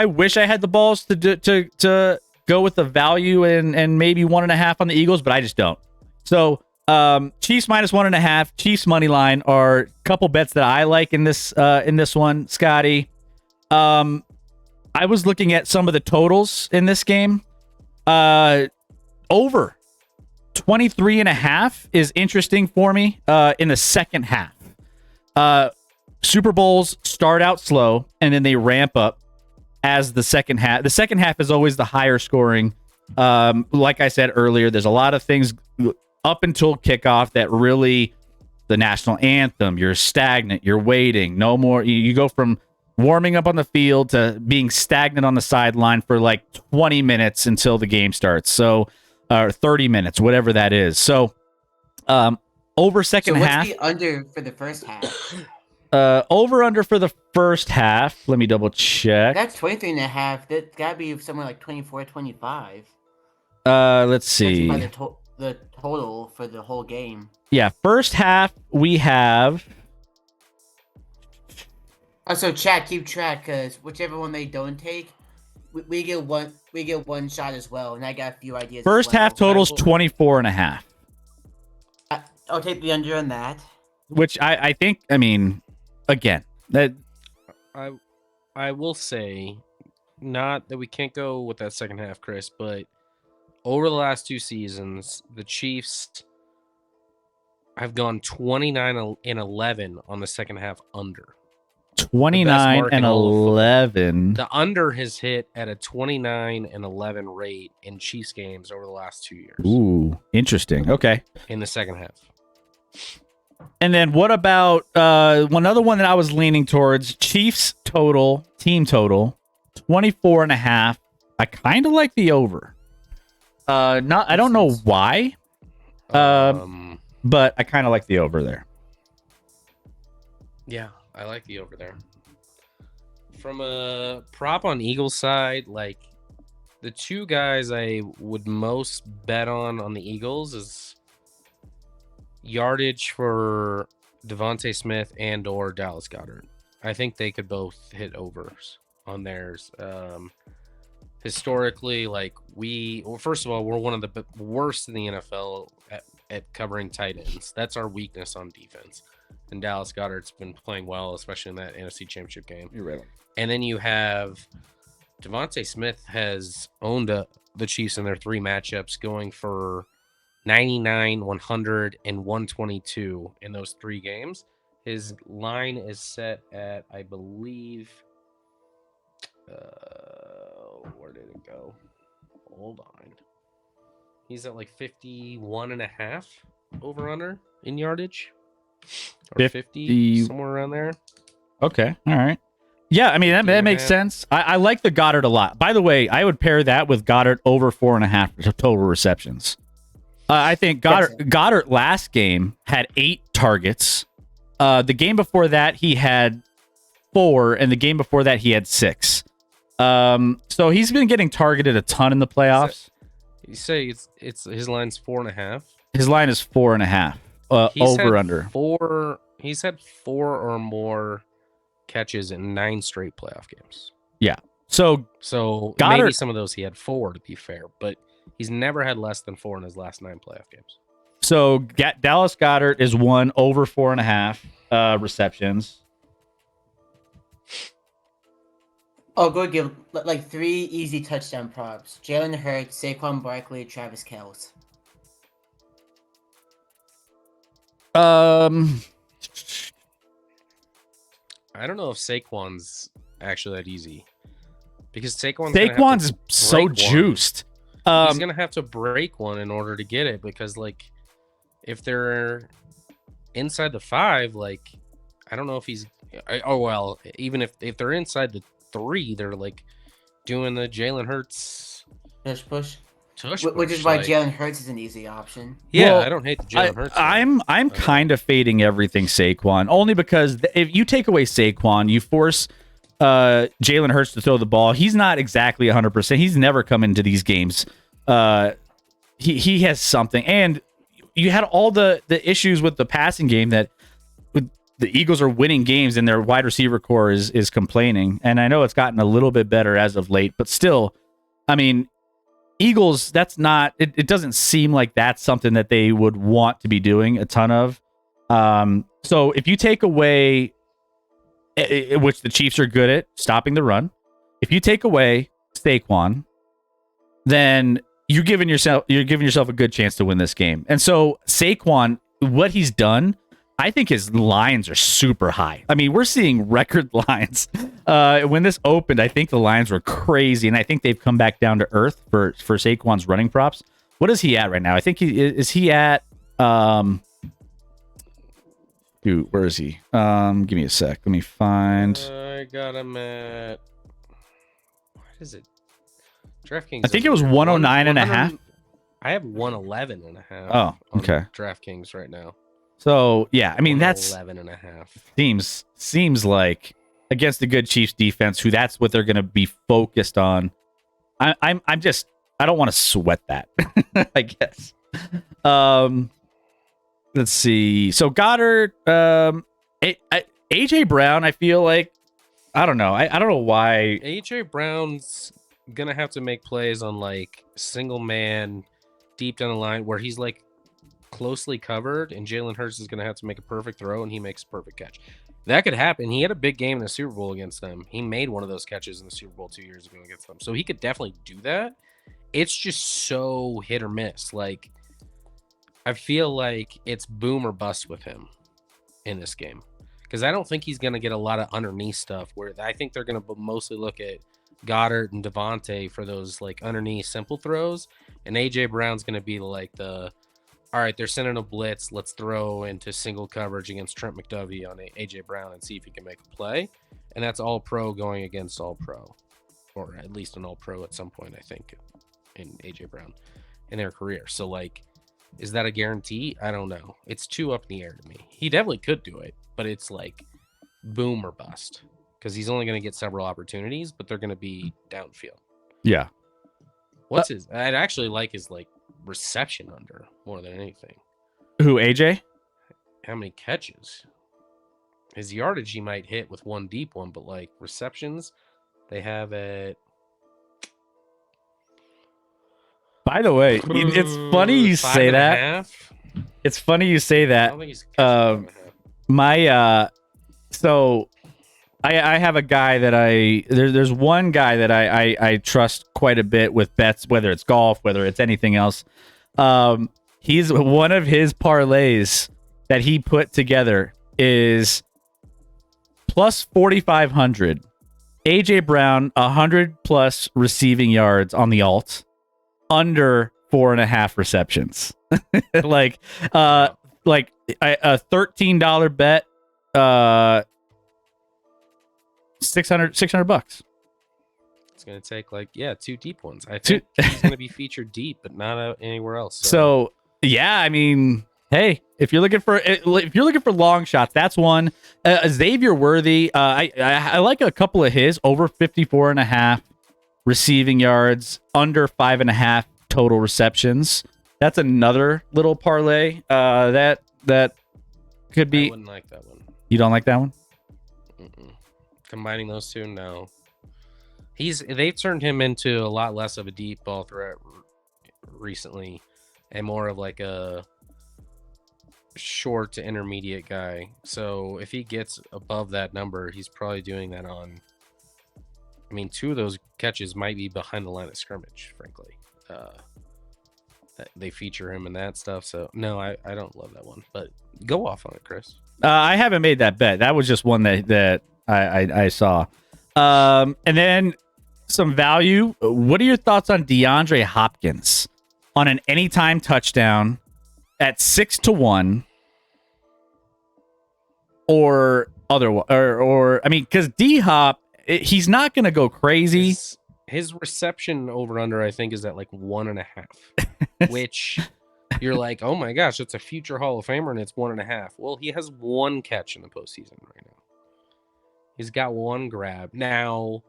wish I had the balls to go with the value and maybe 1.5 on the Eagles, but I just don't. So Chiefs minus 1.5, Chiefs money line are a couple bets that I like in this one, Scotty. I was looking at some of the totals in this game. Over 23.5 is interesting for me in the second half. Super Bowls start out slow and then they ramp up. as the second half. The second half is always the higher scoring. Like I said earlier, there's a lot of things up until kickoff that really, the national anthem, you're stagnant, you're waiting, no more. You go from warming up on the field to being stagnant on the sideline for like 20 minutes until the game starts. So, 30 minutes, whatever that is. So, over second half. What's the under for the first half? Over under for the first half. Let me double check. That's 23 and a half. That gotta be somewhere like 24, 25. Let's see. By the total for the whole game. Yeah, first half we have. Also, chat, keep track, because whichever one they don't take, we get one. We get one shot as well, and I got a few ideas. First half totals 24 and a half. I'll take the under on that. Which I think, I mean, again, that I will say, not that we can't go with that second half, Chris, but over the last 2 seasons, the Chiefs have gone 29 and 11 on the second half under. 29 and 11. The under has hit at a 29 and 11 rate in Chiefs games over the last 2 years. Ooh, interesting. Okay. In the second half. And then what about one other one that I was leaning towards? Chiefs total, team total, 24 and a half. I kind of like the over. I don't know why. But I kind of like the over there. Yeah, I like the over there. From a prop on Eagles side, like the 2 guys I would most bet on the Eagles is yardage for Devontae Smith and or Dallas Goedert. I think they could both hit overs on theirs. Historically, like first of all, we're one of the worst in the NFL at covering tight ends. That's our weakness on defense. And Dallas Goedert's been playing well, especially in that NFC Championship game. You're right. And then you have Devontae Smith has owned the Chiefs in their 3 matchups, going for 99, 100, and 122 in those 3 games. His line is set at, I believe, where did it go? Hold on. He's at like 51 and a half over under in yardage. Or 50, somewhere around there. Okay. All right. Yeah, I mean, that makes sense. I like the Goddard a lot. By the way, I would pair that with Goddard over 4.5 total receptions. I think Goddard last game had 8 targets. The game before that, he had 4, and the game before that, he had 6. So he's been getting targeted a ton in the playoffs. You say it's his line's 4.5. His line is 4.5. Over under 4. He's had 4 or more catches in 9 straight playoff games. Yeah. So Goddard, maybe some of those he had 4 to be fair, but he's never had less than 4 in his last 9 playoff games. So Dallas Goedert is one over 4.5 receptions. Oh, go give like 3 easy touchdown props: Jalen Hurts, Saquon Barkley, Travis Kelce. I don't know if Saquon's actually that easy, because Saquon's so juiced. He's gonna have to break one in order to get it, because like if they're inside the 5, like I don't know if he's. Oh well, even if they're inside the 3, they're like doing the Jalen Hurts push. Which is why Jalen Hurts is an easy option. Yeah, well, I don't hate the Jalen Hurts. I'm kind of fading everything Saquon, only because if you take away Saquon, you force Jalen Hurts to throw the ball. He's not exactly 100%. He's never come into these games. He has something, and you had all the issues with the passing game that the Eagles are winning games and their wide receiver core is complaining. And I know it's gotten a little bit better as of late, but still, I mean, Eagles, that's not, it doesn't seem like that's something that they would want to be doing a ton of. So if you take away, which the Chiefs are good at, stopping the run, if you take away Saquon, then you're giving yourself a good chance to win this game. And so Saquon, what he's done, I think his lines are super high. I mean, we're seeing record lines When this opened, I think the lines were crazy, and I think they've come back down to earth for Saquon's running props. What is he at right now? I think he at dude, where is he? Give me a sec. Let me find. I got him at, what is it? DraftKings. I think it was 109 and a half. I have 111 and a half. Oh, okay. On DraftKings right now. So yeah, I mean that's 11 and a half. Seems like against a good Chiefs defense, who that's what they're going to be focused on. I'm just I don't want to sweat that. I guess. Let's see. So Goddard, AJ Brown. I feel like I don't know. I don't know why AJ Brown's gonna have to make plays on like single man deep down the line where he's like closely covered, and Jalen Hurts is gonna have to make a perfect throw, and he makes a perfect catch. That could happen. He had a big game in the Super Bowl against them. He made one of those catches in the Super Bowl 2 years ago against them, so he could definitely do that. It's just so hit or miss. Like, I feel like it's boom or bust with him in this game, because I don't think he's going to get a lot of underneath stuff, where I think they're going to mostly look at Goddard and Devontae for those like underneath simple throws, and AJ Brown's going to be like the, all right, they're sending a blitz, let's throw into single coverage against Trent McDuffie on AJ Brown and see if he can make a play. And that's all pro going against all pro, or at least an all pro at some point, I think, in AJ Brown in their career. So like, is that a guarantee? I don't know. It's too up in the air to me. He definitely could do it, but it's like boom or bust, because he's only going to get several opportunities, but they're going to be downfield. Yeah. What's his? I'd actually like his like reception under more than anything. Who, AJ? How many catches? His yardage he might hit with one deep one, but like receptions, they have it. By the way, it's funny you say that. It's funny you say that. I don't think he's catching So I have a guy that there's one guy that I trust quite a bit with bets, whether it's golf, whether it's anything else. He's one of his parlays that he put together is plus 4,500. AJ Brown 100 plus receiving yards on the alt, under 4.5 receptions. like a $13 bet. $600. It's gonna take like two deep ones. I think he's gonna be featured deep, but not anywhere else. So yeah, I mean, hey, if you're looking for long shots, that's one. Xavier Worthy, I like a couple of his over 54.5 receiving yards, under 5.5 total receptions. That's another little parlay that could be. I wouldn't like that one. You don't like that one? Mm-mm. Combining those two, no. They've turned him into a lot less of a deep ball threat recently, and more of like a short to intermediate guy. So if he gets above that number, he's probably doing that on. I mean, two of those catches might be behind the line of scrimmage, frankly. They feature him in that stuff. So no, I don't love that one, but go off on it, Chris. I haven't made that bet. That was just one that I saw. And then some value. What are your thoughts on DeAndre Hopkins on an anytime touchdown at 6-1, or I mean, because D Hop, he's not going to go crazy. His reception over under, I think, is at like 1.5, which you're like, oh my gosh, it's a future Hall of Famer, and it's 1.5. Well, he has one catch in the postseason right now. He's got one grab. Now,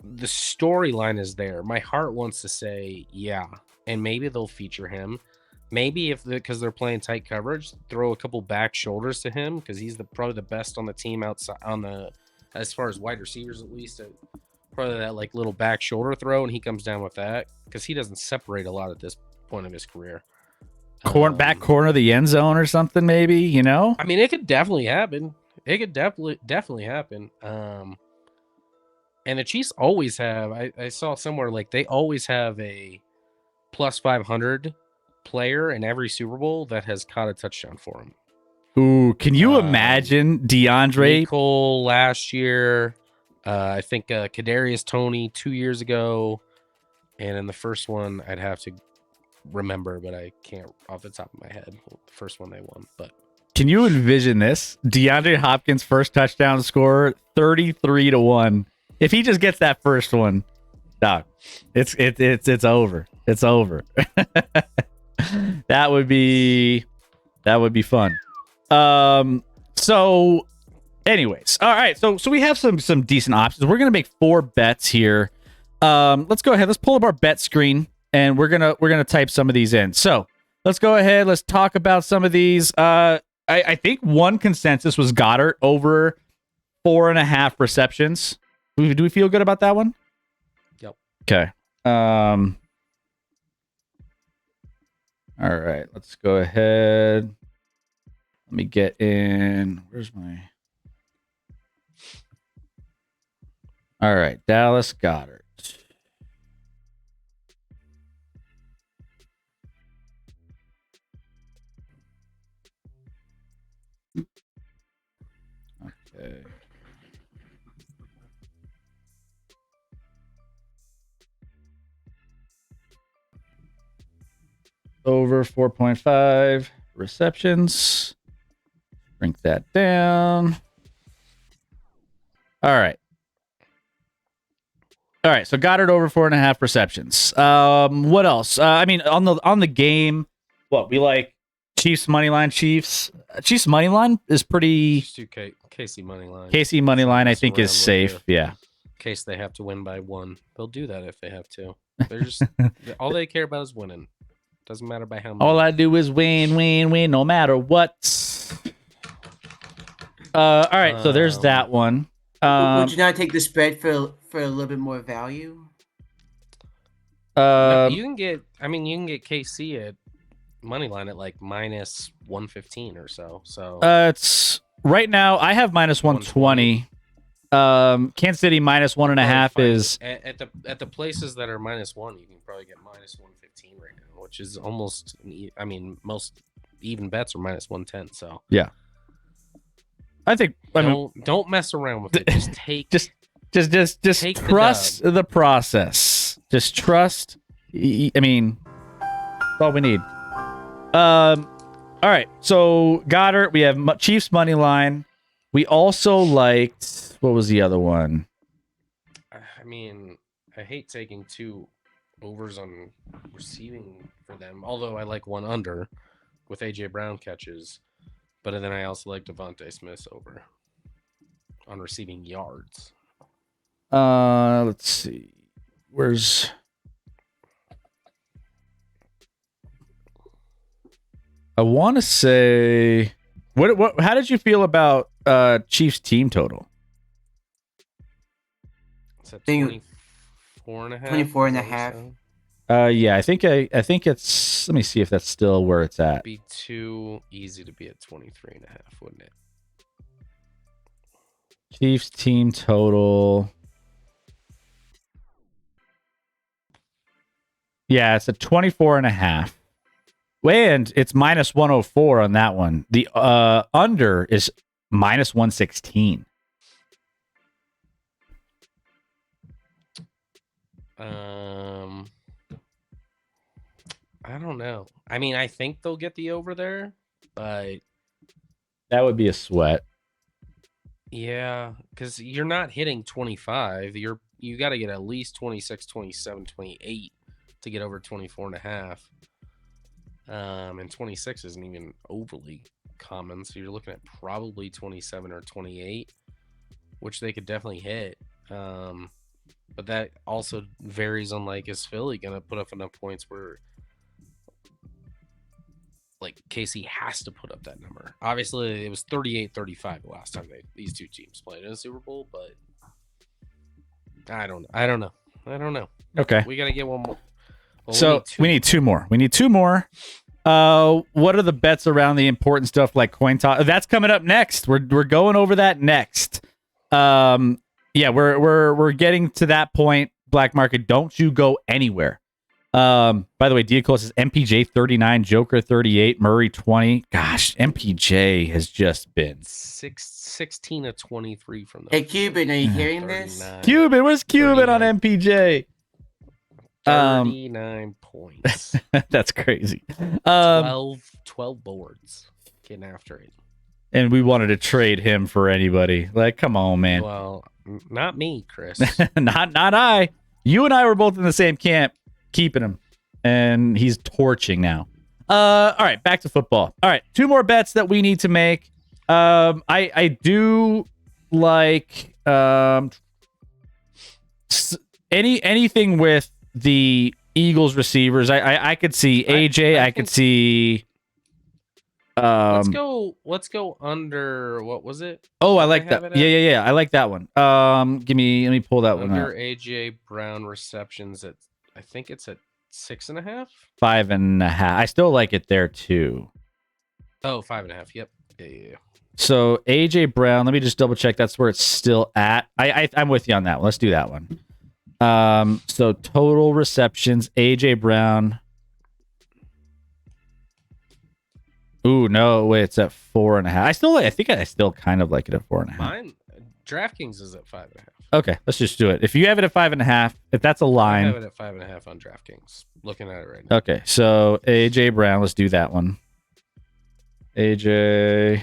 the storyline is there. My heart wants to say, yeah, and maybe they'll feature him. Maybe because they're playing tight coverage, throw a couple back shoulders to him, because he's probably the best on the team outside as far as wide receivers, at least. Probably that like little back shoulder throw, and he comes down with that, because he doesn't separate a lot at this point of his career. Back corner of the end zone or something, maybe, you know? I mean, it could definitely happen. It could definitely happen. And the Chiefs always have, I saw somewhere, like, they always have a plus 500 player in every Super Bowl that has caught a touchdown for him. Ooh, can you imagine DeAndre? Cole last year. I think Kadarius Toney 2 years ago, and in the first one, I'd have to remember, but I can't off the top of my head. The first one they won, but Can you envision this? DeAndre Hopkins first touchdown score 33-1. If he just gets that first one, dog, it's over. It's over. That would be fun. So anyways, all right. So we have some decent options. We're gonna make 4 bets here. Let's go ahead. Let's pull up our bet screen and we're gonna type some of these in. So let's go ahead. Let's talk about some of these. I think one consensus was Goddard over 4.5 receptions. Do we feel good about that one? Yep. Okay. All right, let's go ahead. Let me get in. Where's my... All right, Dallas Goddard. Okay. Over 4.5 receptions. Bring that down. All right. All right. So Goddard over 4.5 receptions. What else? I mean, on the game, what we like Chiefs money line. Chiefs money line is pretty. KC money line. KC money line, I think, is safe. Yeah. In case they have to win by 1, they'll do that if they have to. They're just all they care about is winning. Doesn't matter by how many. All I do is win, no matter what. All right, so there's that one. Would you not take the spread for a little bit more value? You can get KC at money line at like minus 115 or so. So it's right now. I have minus 120. Kansas City minus 1.5 is at the places that are minus 1. You can probably get minus 115 right now, which is almost. I mean, most even bets are minus 110. So yeah, I think. Don't mess around with it. Just take. just trust the process. Just trust. I mean, that's all we need. All right. So Goddard, we have Chiefs money line. We also liked, what was the other one? I mean, I hate taking 2 overs on receiving for them. Although I like 1 under with AJ Brown catches, but then I also like Devontae Smith over on receiving yards. Let's see. Where's... I want to say... What? How did you feel about Chiefs team total? It's at 24.5. 24.5. Yeah, I think it's. Let me see if that's still where it's at. It'd be too easy to be at 23.5, wouldn't it? Chiefs team total. Yeah, it's at 24.5. And it's minus 104 on that one. The under is minus 116. I don't know. I mean, I think they'll get the over there, but that would be a sweat. Yeah, because you're not hitting 25. You got to get at least 26, 27, 28 to get over 24.5. And 26 isn't even overly common, so you're looking at probably 27 or 28, which they could definitely hit. But that also varies on, like, is Philly gonna put up enough points where, like, KC has to put up that number? Obviously, it was 38-35 the last time these two teams played in a Super Bowl, but I don't know. Okay, we gotta get one more. Well, so we need two more. What are the bets around the important stuff like coin toss? That's coming up next. We're going over that next. Yeah, we're getting to that point. Black market, don't you go anywhere. By the way, Diacos is MPJ 39, Joker 38, Murray 20. Gosh, MPJ has just been 16 of 23 from the Hey, Cuban, are you hearing this? 39. Cuban. Where's Cuban on 39. MPJ? 39 points. That's crazy. 12 boards. Getting after it. And we wanted to trade him for anybody. Like, come on, man. Well, not me, Chris. not I. You and I were both in the same camp, keeping him, and he's torching now. All right, back to football. All right, 2 more bets that we need to make. I do like anything with the Eagles receivers. I could see AJ. I could see. Let's go under. What was it? Oh, I like that. Yeah. I like that one. Let me pull that one up. Under AJ Brown receptions at, I think it's at 6.5. 5.5. I still like it there too. Oh, 5.5. Yep. Yeah. So AJ Brown. Let me just double check. That's where it's still at. I'm with you on that one. Let's do that one. So total receptions. AJ Brown. Ooh, no, wait, it's at 4.5. I think I still kind of like it at 4.5. Mine, DraftKings is at 5.5. Okay, let's just do it. If you have it at 5.5, if that's a line. I have it at 5.5 on DraftKings. Looking at it right now. Okay, so AJ Brown, let's do that one. AJ.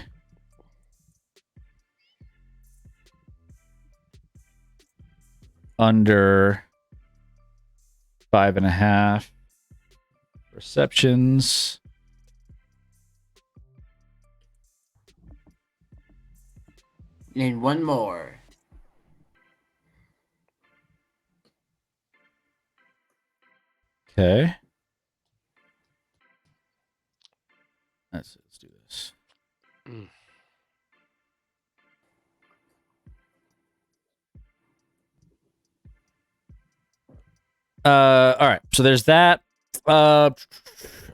Under 5.5 receptions. And one more. Okay. Let's do this. All right. So there's that. All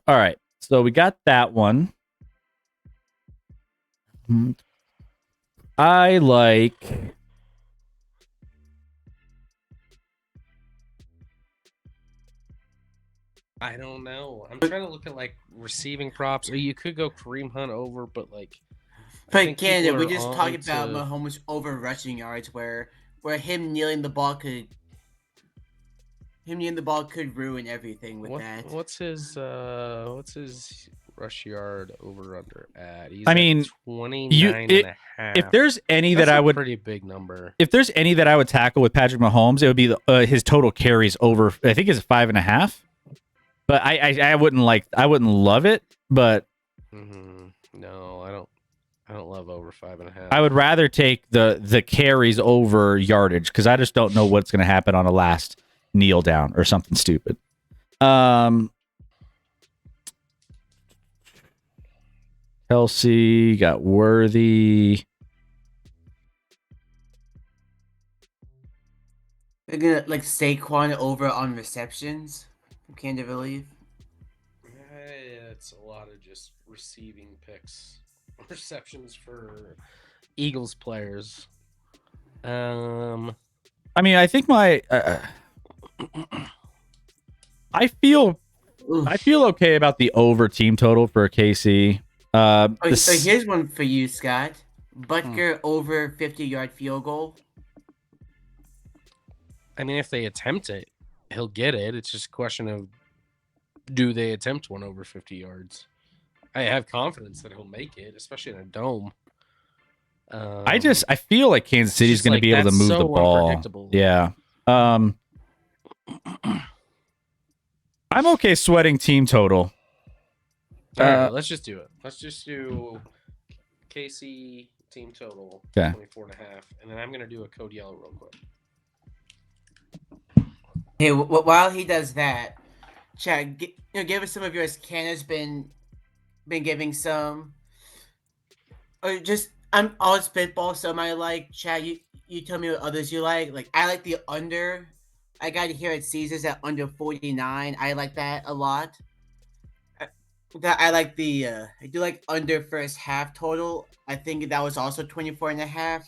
right. So we got that one. I like. I don't know. I'm trying to look at like receiving props, or you could go Kareem Hunt over, but like. But Canada, we just talked about Mahomes over rushing yards, where him kneeling the ball could ruin everything with that. What's his rush yard over under at? He's I mean, 29.5. If there's any that I would pretty big number. If there's any that I would tackle with Patrick Mahomes, it would be his total carries over. I think it's 5.5. But I wouldn't love it. But no, I don't love over 5.5. I would rather take the carries over yardage because I just don't know what's going to happen on a last kneel down or something stupid. Kelsey got Worthy. They're gonna like Saquon over on receptions. Can't believe. It's a lot of just receiving picks, receptions for Eagles players. I mean, I think my I feel okay about the over team total for KC. So here's one for you, Scott. Butker over 50-yard field goal. I mean, if they attempt it, he'll get it. It's just a question of, do they attempt one over 50 yards? I have confidence that he'll make it, especially in a dome. I feel like Kansas City's going to be able to move the ball. Yeah. I'm okay sweating team total. All right, let's just do it. Let's just do KC team total, 24.5, and then I'm going to do a code yellow real quick. Hey, while he does that, Chad, give us some of yours. Canada's been giving some, or just I'll spitball some I like. Chad, you tell me what others you like. Like I like the under. I got it here at Caesars at under 49. I like that a lot. I like I do like under first half total. I think that was also 24.5. Of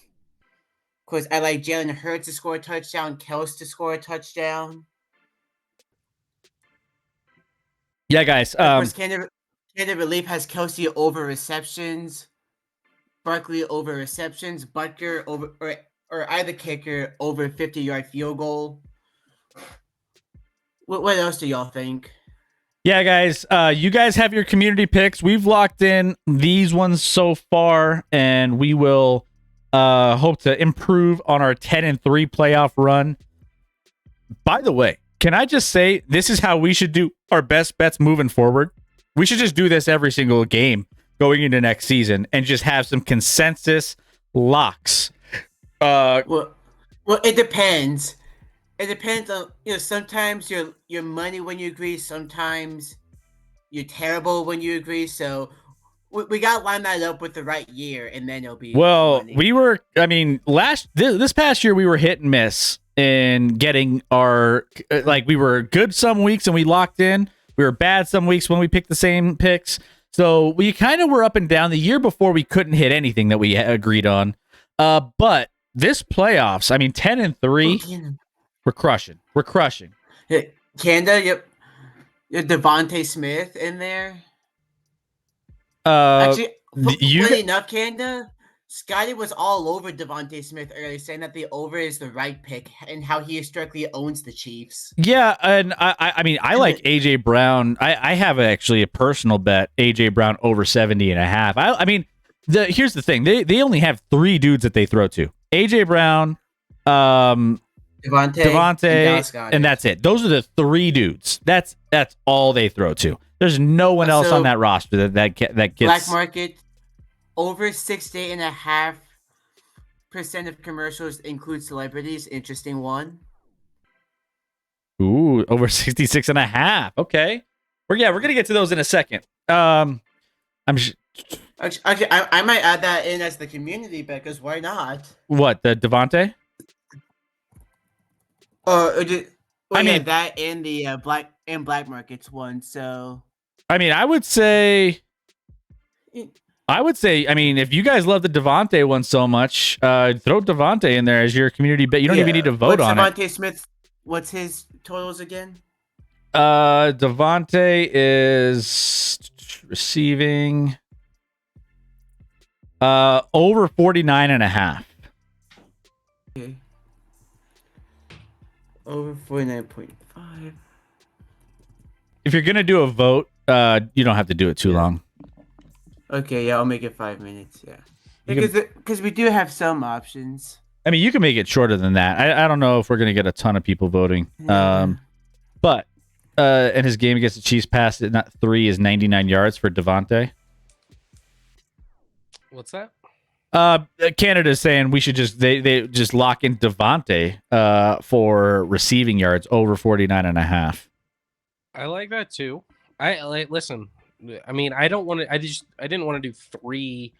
course, I like Jalen Hurts to score a touchdown, Kels to score a touchdown. Yeah, guys. Of course, Canada Relief has Kelsey over receptions, Barkley over receptions, Butker over or either kicker over 50-yard field goal. What else do y'all think? Yeah, guys. You guys have your community picks. We've locked in these ones so far, and we will hope to improve on our 10-3 playoff run. By the way, can I just say this is how we should do our best bets moving forward? We should just do this every single game going into next season and just have some consensus locks. Well, it depends. It depends on sometimes you're money when you agree, sometimes you're terrible when you agree. So we gotta line that up with the right year, and then it'll be money. We were. I mean, this past year we were hit and miss in getting our we were good some weeks and we locked in. We were bad some weeks when we picked the same picks. So we kind of were up and down. The year before we couldn't hit anything that we agreed on. But this playoffs, I mean, 10-3. We're crushing. We're crushing. Canada, yep. Devontae Smith in there. Actually, funny enough, Canada, Scotty was all over Devontae Smith earlier, saying that the over is the right pick and how he historically owns the Chiefs. Yeah, and I mean, I like AJ Brown. I have actually a personal bet, AJ Brown over 70.5. I mean, here's the thing. They only have 3 dudes that they throw to. AJ Brown, Devontae, and that's it. Those are the 3 dudes. That's all they throw to. There's no one else on that roster that gets black market over 68.5% of commercials include celebrities. Interesting one. Ooh, over 66.5. Okay, we're gonna get to those in a second. Actually, I might add that in as the community bet because why not? What, the Devontae? I mean that in the black markets one. So I mean, I would say, I mean, if you guys love the Devontae one so much, throw Devontae in there as your community bet. You don't even need to vote on Devontae Smith? What's his totals again? Devontae is receiving over 49.5. Okay. Over 49.5. If you're gonna do a vote, you don't have to do it too long. Okay, yeah, I'll make it 5 minutes. Yeah, because we do have some options. I mean, you can make it shorter than that. I don't know if we're gonna get a ton of people voting. But in his game against the Chiefs, passed it not 3 is 99 yards for Devontae. What's that? Canada's saying we should they just lock in Devontae for receiving yards over 49.5. I like that too. Listen. I mean, I didn't want to do 3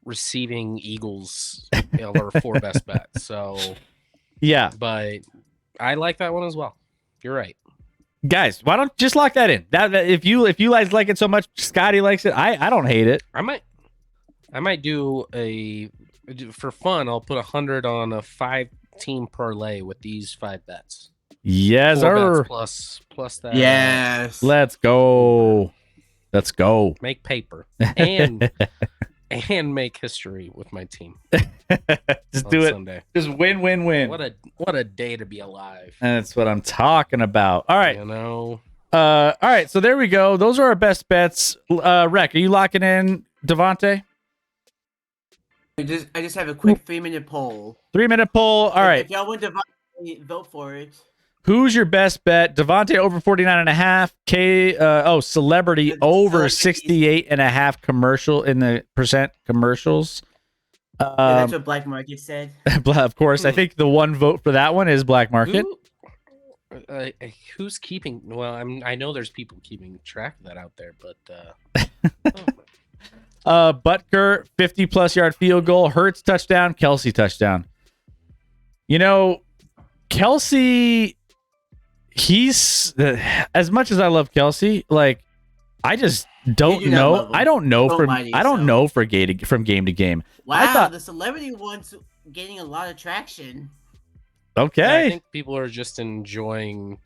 receiving Eagles or 4 best bets. So yeah, but I like that one as well. You're right, guys. Why don't just lock that in? That if you guys like it so much, Scotty likes it. I don't hate it. I might do for fun. I'll put 100 on a 5-team parlay with these 5 bets. Yes, sir. Plus that. Yes. Let's go. Make paper and make history with my team. Just do it. Sunday. Just win. What a day to be alive. That's what I'm talking about. All right. All right. So there we go. Those are our best bets. Rec, are you locking in Devontae? I just have a quick 3-minute poll. 3-minute poll. All right. If y'all want Devontae, vote for it. Who's your best bet? Devontae over 49.5. Celebrity over 68.5 commercial in the percent commercials. That's what Black Market said. Of course. I think the one vote for that one is Black Market. Who's keeping? Well, I know there's people keeping track of that out there, but Butker 50+ yard field goal, Hurts touchdown, Kelsey touchdown. You know, Kelsey, he's as much as I love Kelsey, like I just don't know. I don't know from game to game. Wow, the celebrity one's getting a lot of traction. Okay, yeah, I think people are just enjoying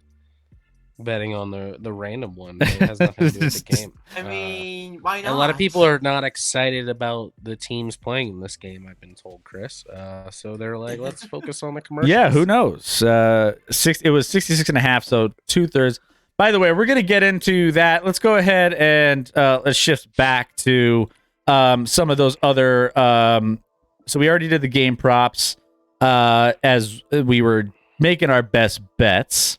betting on the random one. It has nothing to do with the game. I mean, why not? A lot of people are not excited about the teams playing in this game, I've been told, Chris. So they're like, let's focus on the commercials. Yeah, who knows? It was 66 and a half, so 2/3. By the way, we're going to get into that. Let's go ahead and let's shift back to some of those other. So we already did the game props as we were making our best bets.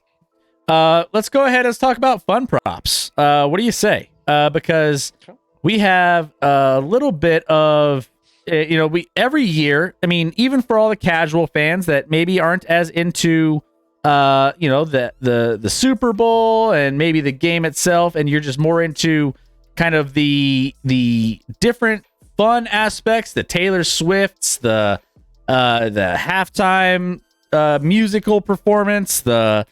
Let's go ahead and let's talk about fun props. What do you say? Because we have a little bit of, we every year. I mean, even for all the casual fans that maybe aren't as into, the Super Bowl and maybe the game itself, and you're just more into kind of the different fun aspects, the Taylor Swifts, the halftime musical performance, the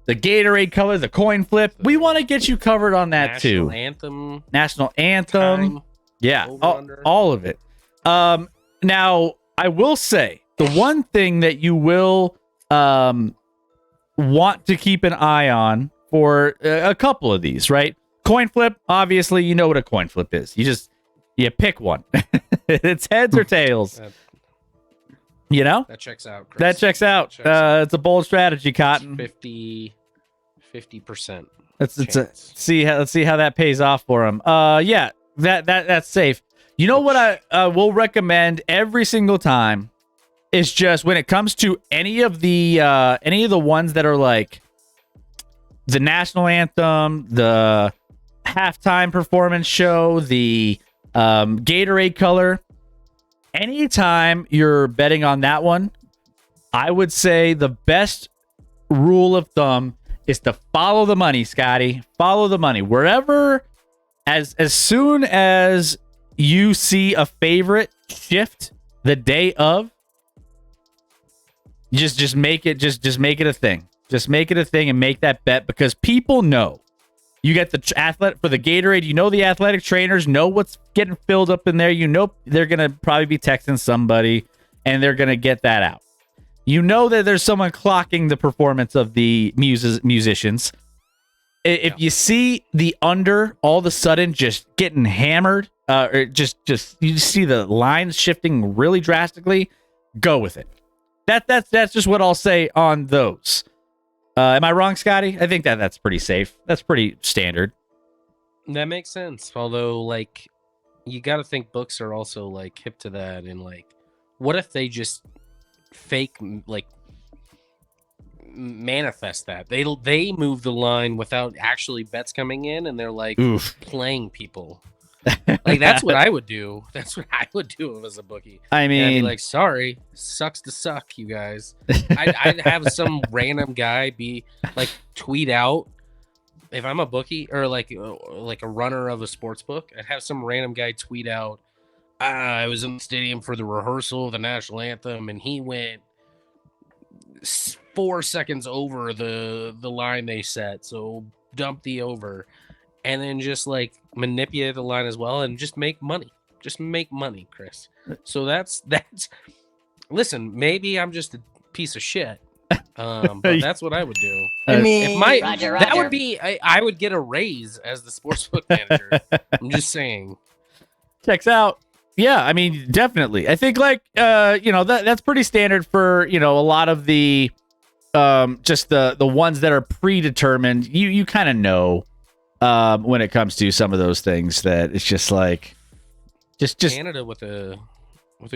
Gatorade color, the coin flip. We want to get you covered on that too. National anthem. Time, yeah, all of it. Now, I will say the one thing that you will want to keep an eye on for a couple of these, right? Coin flip, obviously, you know what a coin flip is. You pick one. It's heads or tails. That checks out, Chris. That checks out. It's a bold strategy, Cotton. 50%. Let's see how that pays off for him. Yeah, that's safe. You know what I will recommend every single time is just when it comes to any of the ones that are like the national anthem, the halftime performance show, the Gatorade color. Anytime you're betting on that one, I would say the best rule of thumb is to follow the money, Scotty. Follow the money. Wherever, as soon as you see a favorite shift the day of, just make it a thing. Just make it a thing and make that bet, because people know. You get the athlete for the Gatorade. You know the athletic trainers know what's getting filled up in there. You know they're gonna probably be texting somebody, and they're gonna get that out. You know that there's someone clocking the performance of the musicians. If you see the under all of a sudden just getting hammered, or just you see the lines shifting really drastically, go with it. That's just what I'll say on those. Am I wrong, Scotty? I think that's pretty safe. That's pretty standard. That makes sense. Although, like, you got to think books are also like hip to that, and like, what if they just fake like manifest that they move the line without actually bets coming in, and they're like playing people. Like, that's what I would do. That's what I would do if I was a bookie. I mean, I'd be like, sorry, sucks to suck, you guys. I'd have some random guy be like tweet out, if I'm a bookie or like a runner of a sports book, I'd have some random guy tweet out, I was in the stadium for the rehearsal of the national anthem, and he went 4 seconds over the line they set, so dump the over. And then just like manipulate the line as well, and just make money. Just make money, Chris. So that's. Listen, maybe I'm just a piece of shit, but that's what I would do. I mean, Roger. That would be. I would get a raise as the sportsbook manager. I'm just saying. Checks out. Yeah, I mean, definitely. I think like that's pretty standard for a lot of the just the ones that are predetermined. You kind of know. When it comes to some of those things, that it's just like, just Canada with a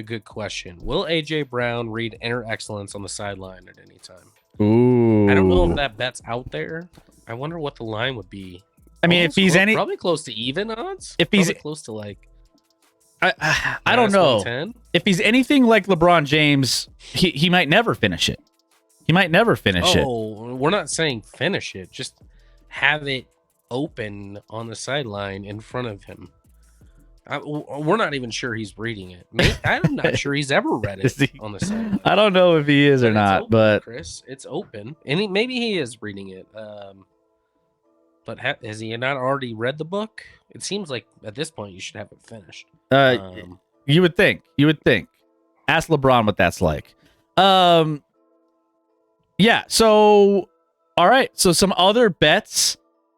good question. Will AJ Brown read Inner Excellence on the sideline at any time? Ooh, I don't know if that bet's out there. I wonder what the line would be. I mean, if he's probably close to even odds. If he's probably close to like, I don't know. 110? If he's anything like LeBron James, he might never finish it. He might never finish it. Oh, we're not saying finish it. Just have it open on the sideline in front of him. We're not even sure he's reading it. I'm not sure he's ever read it on the sideline. I don't know if he is or not, open, but Chris, it's open, and maybe he is reading it. But has he not already read the book? It seems like at this point you should have it finished. You would think. Ask LeBron what that's like. Yeah. So All right. So some other bets.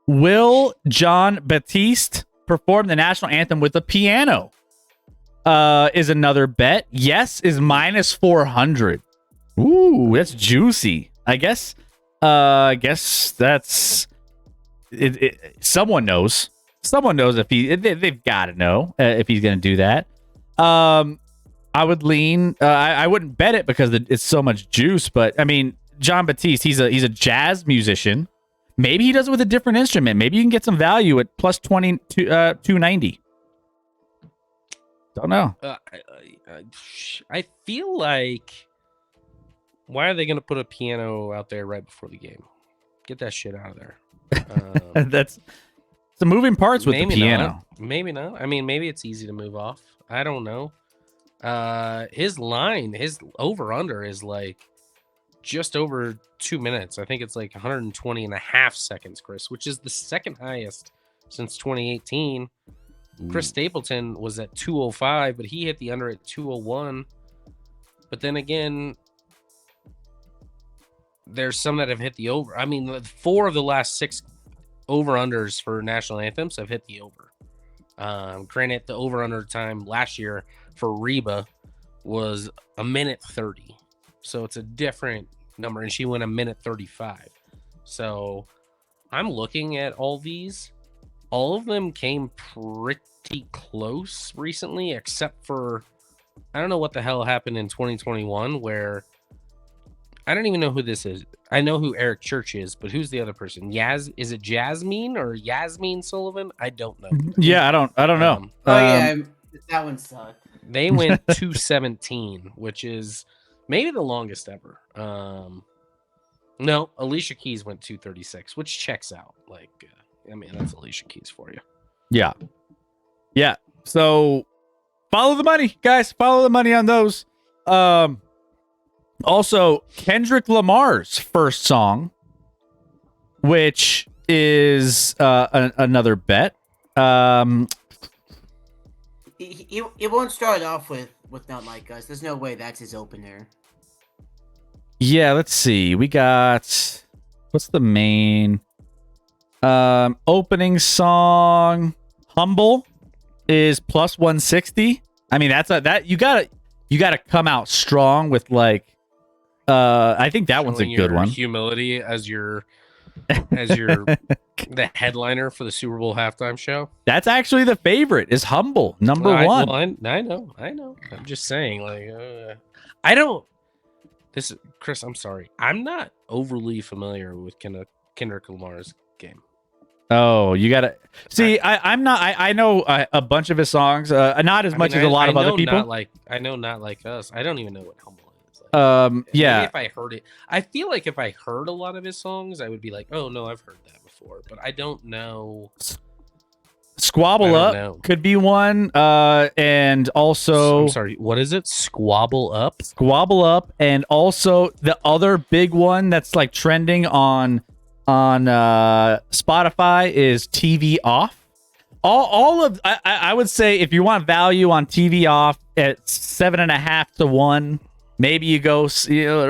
Will John Batiste perform the national anthem with a piano? Is another bet. Yes is minus 400. Ooh, that's juicy. I guess that's it. Someone knows. Someone knows if they've got to know if he's going to do that. I would lean. I wouldn't bet it because it's so much juice. But I mean, John Batiste, he's a jazz musician. Maybe he does it with a different instrument. Maybe you can get some value at plus 290. Don't know. I feel like, why are they going to put a piano out there right before the game? Get that shit out of there. That's the moving parts with the piano. Maybe not. I mean, maybe it's easy to move off. I don't know. His over under is like just over 2 minutes. I think it's like 120 and a half seconds, Chris, which is the second highest since 2018. Chris Stapleton was at 205, but he hit the under at 201. But then again, there's some that have hit the over. I mean, 4 of the last 6 over-unders for national anthems have hit the over. Granted, the over-under time last year for Reba was a minute 30. So it's a different number, and she went a minute 35. So I'm looking at all these. All of them came pretty close recently, except for, I don't know what the hell happened in 2021 where I don't even know who this is. I know who Eric Church is, but who's the other person? Is it Jasmine or Yasmine Sullivan? I don't know. Yeah, I don't know. That one sucked. They went 217, which is maybe the longest ever. No, Alicia Keys went 236, which checks out. Like, I mean, that's Alicia Keys for you. Yeah. Yeah. So follow the money, guys. Follow the money on those. Also, Kendrick Lamar's first song, which is another bet. He won't start off with Not Like Us. There's no way that's his opener. Yeah, let's see. We got, what's the main opening song? Humble is plus 160. I mean, that you gotta come out strong with like I think that one's a good one. Humility as your the headliner for the Super Bowl halftime show. That's actually the favorite. Is Humble number one? I know. I'm just saying, like, I don't. This is Chris. I'm sorry. I'm not overly familiar with Kendrick Lamar's game. Oh, you gotta see. I'm not. I know a bunch of his songs. Not as much as a lot of other people. I know Not Like Us. I don't even know what Humble is. Yeah. Maybe if I heard it, I feel like if I heard a lot of his songs, I would be like, oh no, I've heard that before. But I don't know. Squabble Up could be one. And also, I'm sorry, what is it? Squabble Up, and also the other big one that's like trending on Spotify is TV Off. I would say if you want value on TV Off at 7.5 to 1, maybe you go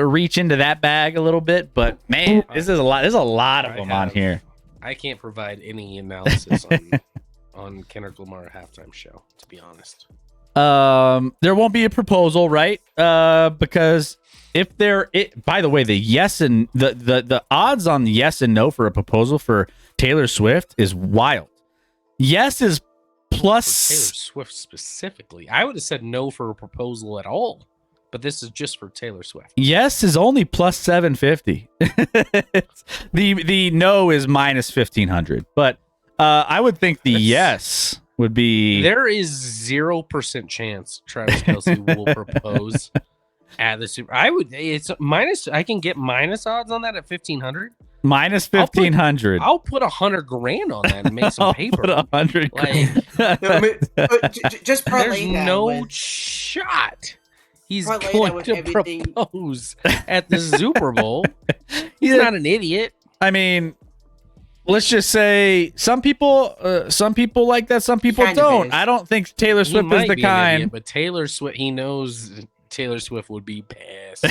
reach into that bag a little bit. But man, this is a lot. There's a lot of them on here. I can't provide any analysis on Kendrick Lamar halftime show, to be honest. There won't be a proposal, right? Because if by the way, the yes and the odds on yes and no for a proposal for Taylor Swift is wild. Yes is plus for Taylor Swift specifically. I would have said no for a proposal at all, but this is just for Taylor Swift. Yes is only plus 750. The no is minus 1500. But I would think the yes would be. There is 0% chance Travis Kelce will propose at the Super. It's minus. I can get minus odds on that at 1500. Minus 1500. I'll put $100,000 on that and make some paper. Put 100. Just there's no shot he's going to propose at the Super Bowl. He's not an idiot. I mean, let's just say some people like that, some people don't. I don't think Taylor Swift is the kind. But Taylor Swift, he knows Taylor Swift would be pissed.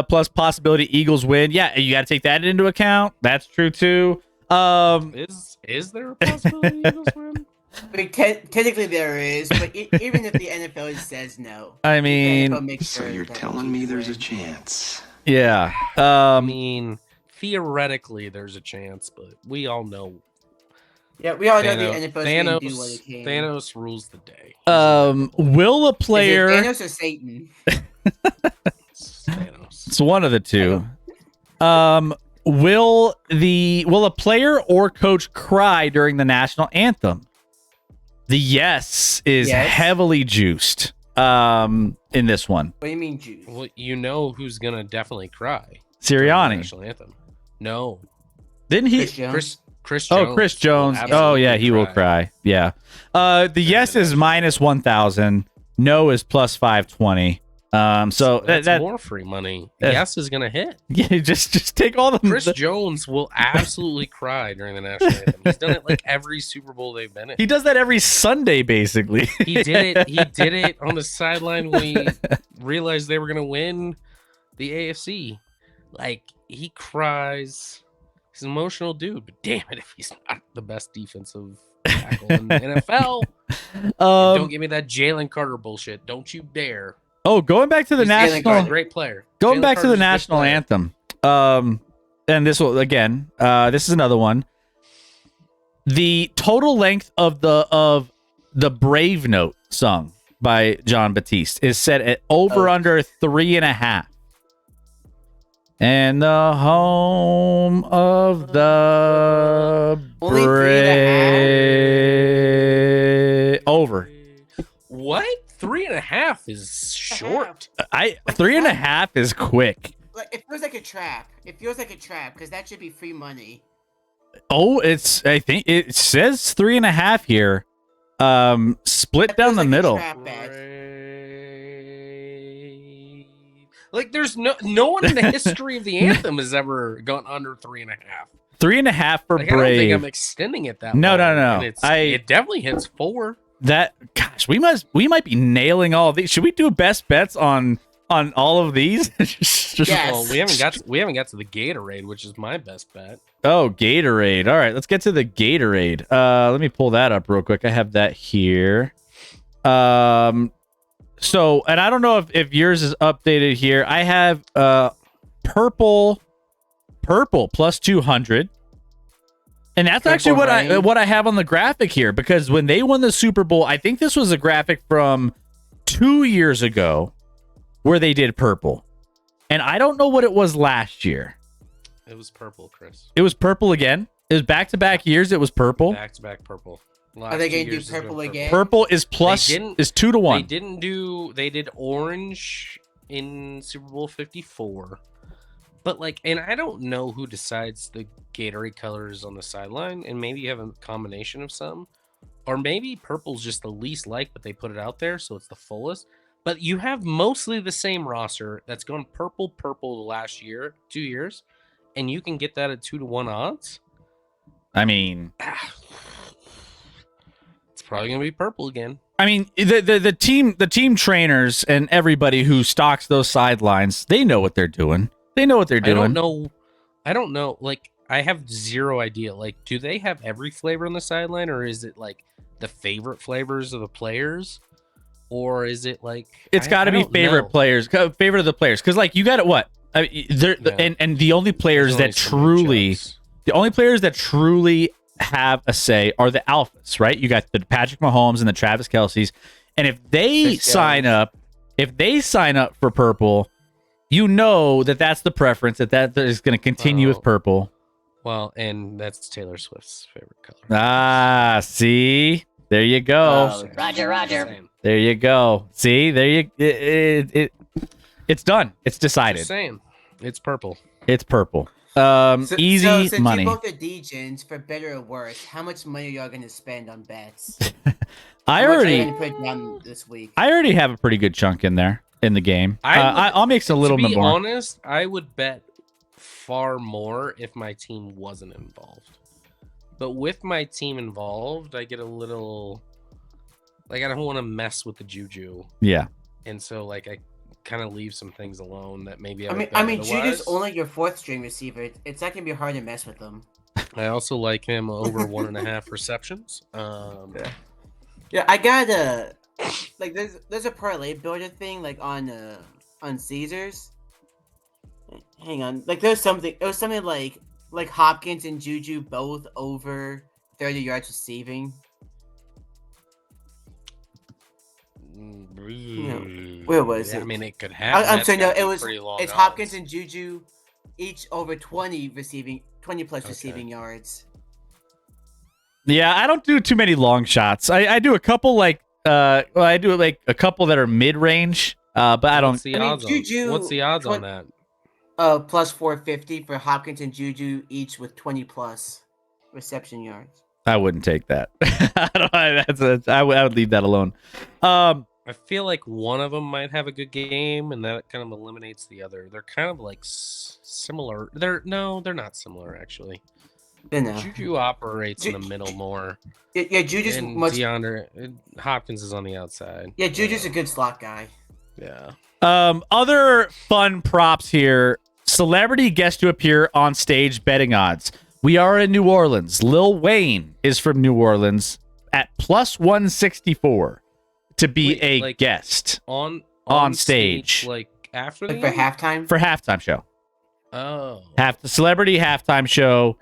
plus possibility Eagles win. Yeah, you got to take that into account. That's true too. Is there a possibility Eagles win? I mean, technically there is, but even if the NFL says no, I mean, the NFL makes So sure you're that telling the me there's a Chiefs win. chance? yeah. I mean, theoretically, there's a chance, but we all know Yeah, we all know the NFL is going to do what it Thanos. can. Thanos rules the day. Will a Is it player? Thanos or Satan? Thanos. It's one of the two. Will a player or coach cry during the national anthem? The yes is heavily juiced. In this one. What do you mean, juice? Well, you know who's gonna definitely cry? Sirianni. National anthem. No. Didn't he? Chris Jones? Chris Jones. Oh, Chris Jones. will Oh, yeah, absolutely he will cry. Yeah. The yes is minus 1,000. No is plus 520. So that's that more free money. Yes is gonna hit. yeah, just take all the Chris Jones will absolutely cry during the national anthem. He's done it like every Super Bowl they've been in. He does that every Sunday, basically. He did it. He did it on the sideline when he realized they were gonna win the AFC. Like, he cries. He's an emotional dude, but damn it if he's not the best defensive tackle in the NFL. Don't give me that Jalen Carter bullshit. Don't you dare. Oh, going back to the national, great player. going Jalen back to the Carter's a good national player. anthem. And this will again. This is another one. The total length of the Brave Note sung by John Batiste is set at over under 3.5. And the home of the Only 3.5 over. What? 3.5 is short. 3.5 is quick. Like, it feels like a trap. It feels like a trap because that should be free money. Oh, I think it says 3.5 here. Split That down feels the like a middle. trap bet. Like, there's no one in the history of the anthem has ever gone under 3.5. 3.5 for Like, I don't think Brave. I'm extending it that No, long, no, no. and it definitely hits 4. Gosh, we might be nailing all of these. Should we do best bets on all of these? Just- Yes. Well, we haven't got to the Gatorade, which is my best bet. Oh, Gatorade. All right, let's get to the Gatorade. Let me pull that up real quick. I have that here. So, and I don't know if yours is updated here. I have purple plus 200. And that's Purple actually rain. what I have on the graphic here, because when they won the Super Bowl, I think this was a graphic from 2 years ago where they did purple. And I don't know what it was last year. It was purple, Chris. It was purple again. It was back-to-back years. It was purple. Back to back purple. Are they going to do purple again? Purple is plus They didn't- is 2-1. They did orange in Super Bowl 54. But like, and I don't know who decides the Gatorade colors on the sideline, and maybe you have a combination of some, or maybe purple's just the least liked, but they put it out there so it's the fullest. But you have mostly the same roster that's gone purple the last 2 years, and you can get that at 2-1 odds. I mean, It's probably gonna be purple again. the team trainers and everybody who stocks those sidelines, they know what they're doing. They know what they're doing. I don't know. Like, I have zero idea. Like, do they have every flavor on the sideline, or is it like the favorite flavors of the players, or is it like It's got to be favorite of the players, because like you got it. What? And the only players that truly have a say are the alphas, right? You got the Patrick Mahomes and the Travis Kelce's, and if they sign up for purple, you know that's the preference, that is going to continue with purple. Well, and that's Taylor Swift's favorite color. Ah, see, there you go. Roger. There you go. See, it's done. It's decided. Just saying, it's purple. It's purple. Easy since money. you both are DJs, for better or worse, how much money are y'all going to spend on bets? I How much are already you gonna put down this week? have a pretty good chunk in there in the game. I'll make a little bit To be more. honest, I would bet far more if my team wasn't involved. But with my team involved, I get a little like, I don't want to mess with the juju, Yeah. and so like I kind of leave some things alone that maybe I mean, Juju's only your fourth string receiver. It's not gonna be hard to mess with him. I also like him over 1.5 receptions. Yeah, I got a like there's a parlay builder thing like on Caesars. Hang on, like it was something like Hopkins and Juju both over 30 yards receiving. Where was it? I mean, it could happen. I'm sorry, no, it's Hopkins odds. and Juju each over 20 plus receiving yards. Yeah, I don't do too many long shots. I do a couple like I do like a couple that are mid range. But I don't. What's the odds on that? Plus 450 for Hopkins and Juju each with 20 plus reception yards. I wouldn't take that. I would leave that alone. I feel like one of them might have a good game, and that kind of eliminates the other. They're kind of like similar. They're not similar actually. Juju operates in the middle more. Yeah, Juju's and much. Hopkins is on the outside. Yeah, Juju's a good slot guy. Yeah. Other fun props here. Celebrity guest to appear on stage betting odds. We are in New Orleans. Lil Wayne is from New Orleans at plus 164 to be a guest on stage. Like after the for halftime? For halftime show. Oh. The celebrity halftime show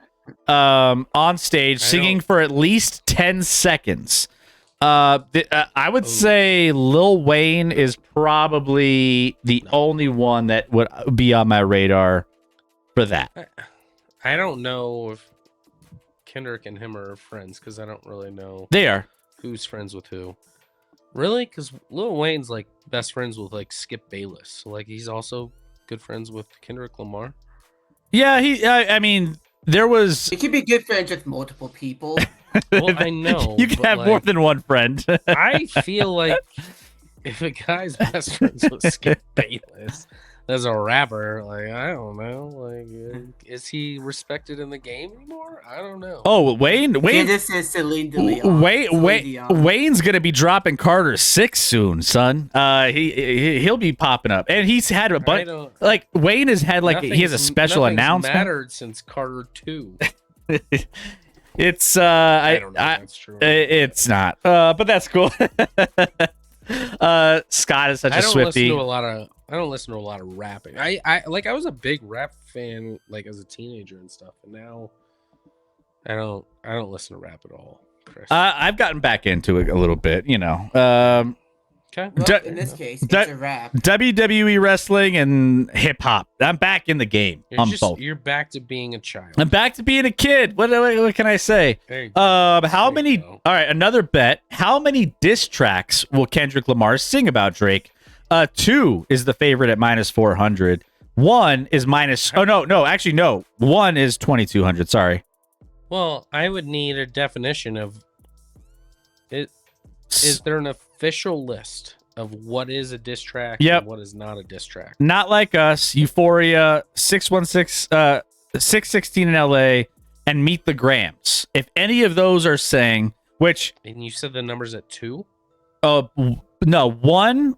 on stage singing for at least 10 seconds. I would say Lil Wayne is probably the only one that would be on my radar for that. I don't know if Kendrick and him are friends because I don't really know. They are. Who's friends with who? Really? Because Lil Wayne's like best friends with like Skip Bayless. So like he's also good friends with Kendrick Lamar. Yeah, I mean, there was. You can be good friends with multiple people. Well, I know. You can have more than one friend. I feel like if a guy's best friends with Skip Bayless as a rapper, like I don't know, like is he respected in the game anymore? I don't know. Oh, Wayne. This is Celine Dion. Wayne's gonna be dropping Carter 6 soon, son. He'll be popping up, and he's had a bunch. Like Wayne has had he has a special announcement. Mattered since Carter 2. It's I don't know if that's true. It's not. But that's cool. Scott is such a Swiftie. I don't listen to a lot of rapping. I was a big rap fan like as a teenager and stuff, and now I don't listen to rap at all, Chris. I've gotten back into it a little bit, you know. Okay. Well, in this case, it's a rap. WWE wrestling and hip hop. I'm back in the game. Both. You're back to being a child. I'm back to being a kid. What can I say? How many? All right, another bet. How many diss tracks will Kendrick Lamar sing about Drake? 2 is the favorite at minus 400. 1 is minus. Oh no. Actually, no. 1 is 2,200. Sorry. Well, I would need a definition of it. Is there an official list of what is a diss track and what is not a diss track? Not like us, Euphoria, 616, 616 in LA, and Meet the Grams. If any of those are saying, which... And you said the number's at 2? No, 1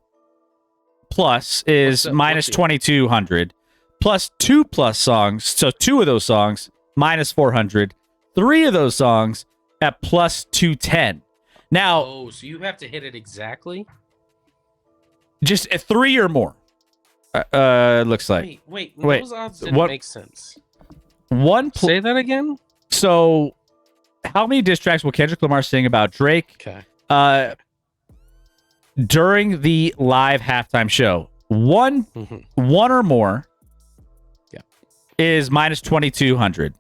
plus is minus 2,200. Plus 2 plus songs, so 2 of those songs, minus 400. 3 of those songs at plus 210. Now, so you have to hit it exactly? Just 3 or more. Looks like. Wait. Those odds didn't make sense. Say that again? So, how many diss tracks will Kendrick Lamar sing about Drake? Okay. During the live halftime show, one or more. Yeah. Is minus 2,200.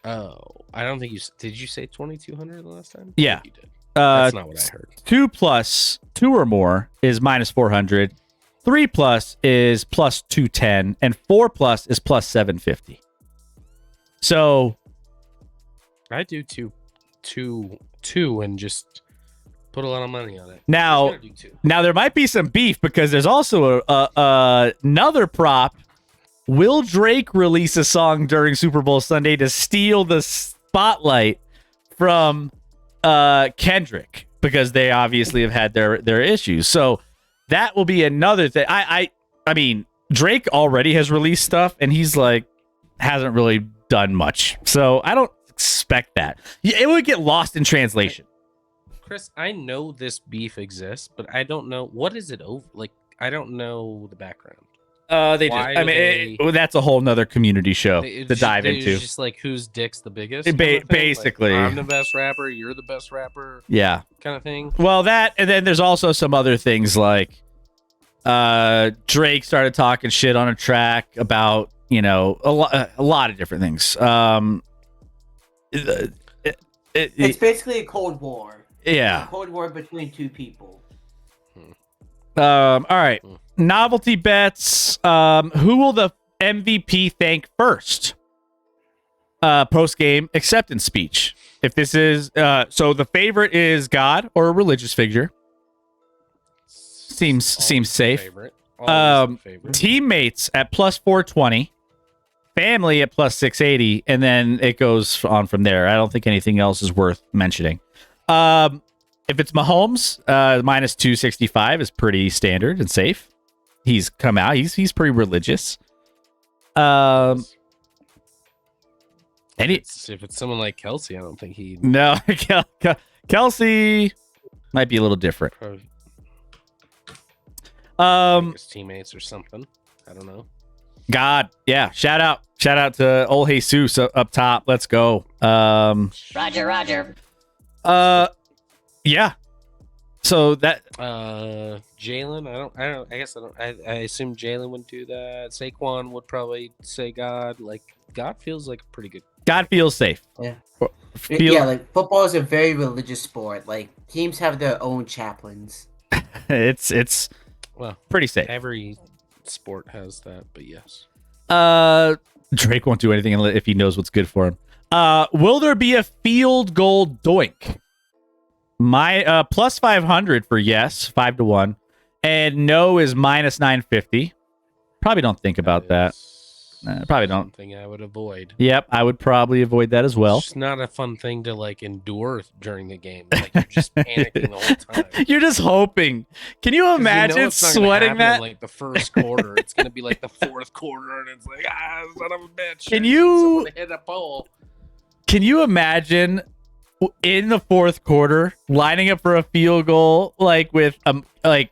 Oh. I don't think did you say 2,200 the last time? Yeah. You did. That's not what I heard. 2 plus 2 or more is minus 400. 3 plus is plus 210, and 4 plus is plus 750. So I do two and just put a lot of money on it. Now there might be some beef because there's also another prop. Will Drake release a song during Super Bowl Sunday to steal the spotlight from Kendrick? Because they obviously have had their issues. So that will be another thing. I mean, Drake already has released stuff, and he's like hasn't really done much. So I don't expect that. It would get lost in translation. Chris, I know this beef exists, but I don't know what is it over. Like, I don't know the background. That's a whole nother community show to dive into. It's just like whose dick's the biggest. Basically, like, I'm the best rapper. You're the best rapper. Yeah, kind of thing. Well, that, and then there's also some other things like Drake started talking shit on a track about a lot of different things. It's basically a Cold War. Yeah, a Cold War between two people. All right. Novelty bets. Who will the MVP thank first? Post game acceptance speech. If this is so, the favorite is God or a religious figure. Seems safe. Teammates at plus 420, family at plus 680, and then it goes on from there. I don't think anything else is worth mentioning. If it's Mahomes, minus 265 is pretty standard and safe. He's come out. He's pretty religious. If it's someone like Kelsey, I don't think he. No, Kelsey might be a little different. His teammates or something. I don't know. God, yeah. Shout out to old Jesus up top. Let's go. Roger. Yeah. So that Jalen, I assume Jalen would do that. Saquon would probably say God. Like, God feels like a pretty good. God feels safe. Yeah. Like football is a very religious sport. Like, teams have their own chaplains. It's pretty safe. Every sport has that, but yes. Drake won't do anything if he knows what's good for him. Will there be a field goal doink? My plus 500 for yes, 5-1, and no is minus 950. Probably don't think about that. Probably don't. Something I would avoid. Yep, I would probably avoid that as well. It's not a fun thing to like endure during the game. Like, you're just panicking the whole time. You're just hoping. Can you imagine sweating that? In, like the first quarter, it's gonna be like the fourth quarter, and it's like son of a bitch. Can you hit a pole? Can you imagine in the fourth quarter lining up for a field goal, like with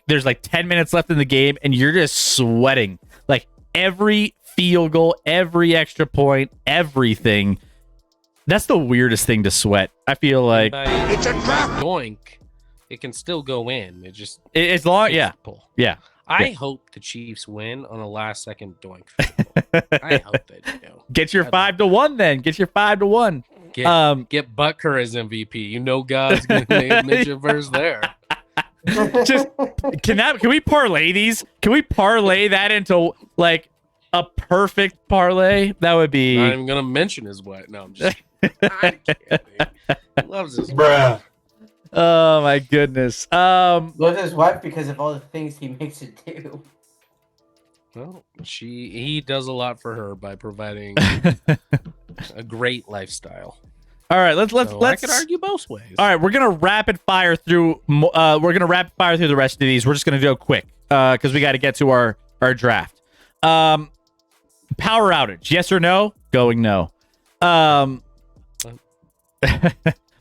there's like 10 minutes left in the game, and you're just sweating like every field goal, every extra point, everything. That's the weirdest thing to sweat. I feel like it's a draft doink. It can still go in. It's long. Yeah. Yeah. I hope the Chiefs win on a last second doink. I hope they do. Get your 5-1 then. Get your 5-1. Get Butker as MVP. You know God's gonna make a verse there. Just can we parlay these? Can we parlay that into like a perfect parlay? That would be. Not even gonna mention his wife. No, I'm just. I can't. He loves his bruh. Oh my goodness. Loves his wife because of all the things he makes her do. Well, he does a lot for her by providing a great lifestyle. All right, let's. I could argue both ways. All right, we're gonna rapid fire through. The rest of these. We're just gonna go quick because we got to get to our draft. Power outage, yes or no? Going no.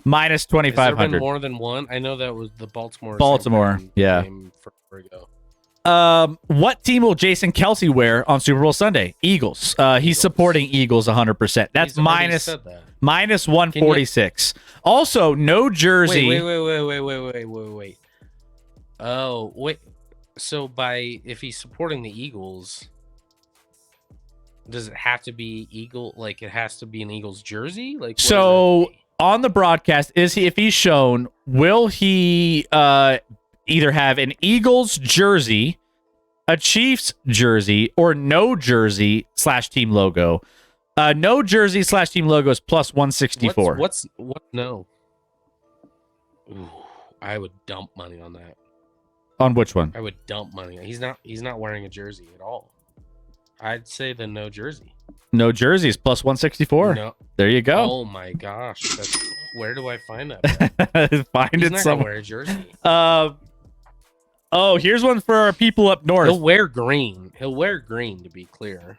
Minus 2,500. Has there been more than one? I know that was the Baltimore. Yeah. Game forever ago. What team will Jason Kelsey wear on Super Bowl Sunday? Eagles. He's supporting Eagles 100%. That's minus 146. Also, no jersey. Wait. Oh, wait. So if he's supporting the Eagles, does it have to be Eagle? Like, it has to be an Eagles jersey? Like, so on the broadcast, if he's shown, will he either have an Eagles jersey, a Chiefs jersey, or no jersey / team logo? No jersey / team logo is plus 164. What? No. Ooh, I would dump money on that. On which one? I would dump money. He's not wearing a jersey at all. I'd say the no jersey. No jersey is plus 164. No. There you go. Oh my gosh. Where do I find that? Find He's it not somewhere. Wear a jersey. Oh, here's one for our people up north. He'll wear green. He'll wear green, to be clear,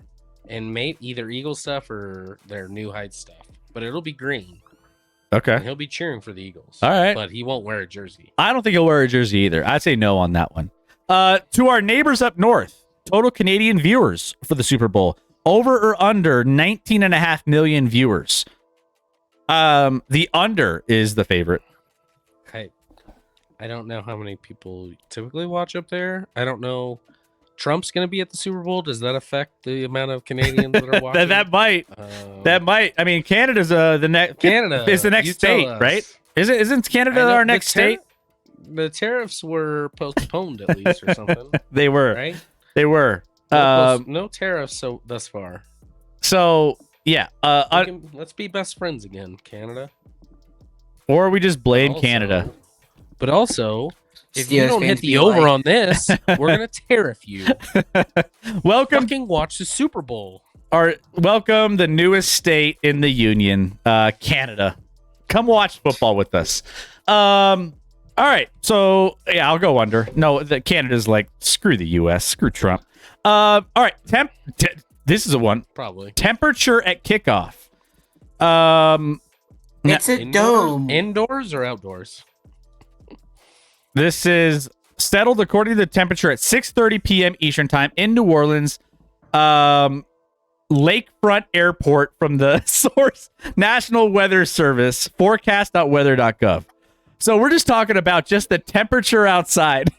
and either Eagle stuff or their New Heights stuff. But it'll be green. Okay. And he'll be cheering for the Eagles. All right. But he won't wear a jersey. I don't think he'll wear a jersey either. I'd say no on that one. To our neighbors up north, total Canadian viewers for the Super Bowl. Over or under 19.5 million viewers. The under is the favorite. I don't know how many people typically watch up there. I don't know. Trump's going to be at the Super Bowl. Does that affect the amount of Canadians that are watching? that might. That might. I mean, Canada's the next. Canada is the next state, right? Isn't Canada our next state? The tariffs were postponed at least, or something. They were. Right? They were. No tariffs thus far. So yeah. Let's be best friends again, Canada. Or we just blame Canada. But also, if Steelers you don't hit fans the be over like- on this, we're gonna tariff you. Welcome. Fucking watch the Super Bowl. Welcome the newest state in the union, Canada. Come watch football with us. All right, so yeah, I'll go under. No, Canada's like screw the U.S., screw Trump. All right, this is a one. Probably. Temperature at kickoff. It's a dome. Indoors or outdoors? This is settled according to the temperature at 6:30 p.m. Eastern time in New Orleans. Lakefront Airport from the source National Weather Service, forecast.weather.gov. So we're just talking about just the temperature outside.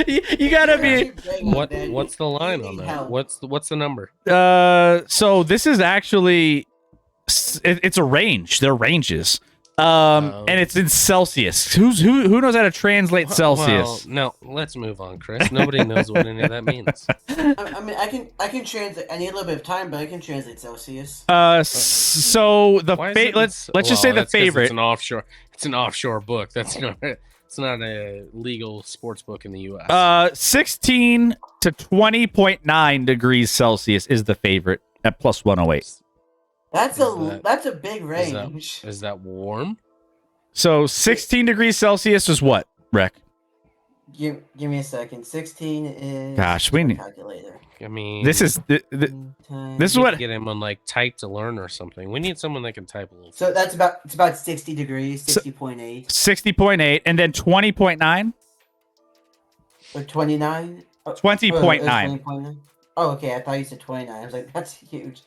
you gotta be. What's the line on that? What's the number? So this is actually it's a range. They're ranges. And it's in Celsius. Who knows how to translate Celsius? Well, no, let's move on, Chris. Nobody knows what any of that means. I mean, I can translate. I need a little bit of time, but I can translate Celsius. So the let's just say the favorite. It's an offshore book. That's not. It's not a legal sports book in the U.S. 16 to 20.9 degrees Celsius is the favorite at plus 108. That's a big range. Is that warm? So 16 degrees Celsius is what, Rec? Give me a second. 16 is. Gosh, we need calculator. I mean, this is this is what get him on like type to learn or something. We need someone that can type a little. So it's about 60 degrees, 60.8 60.8 and then 20.9 or 29. 20.9. 20.9. Oh, okay. I thought you said 29. I was like, that's huge.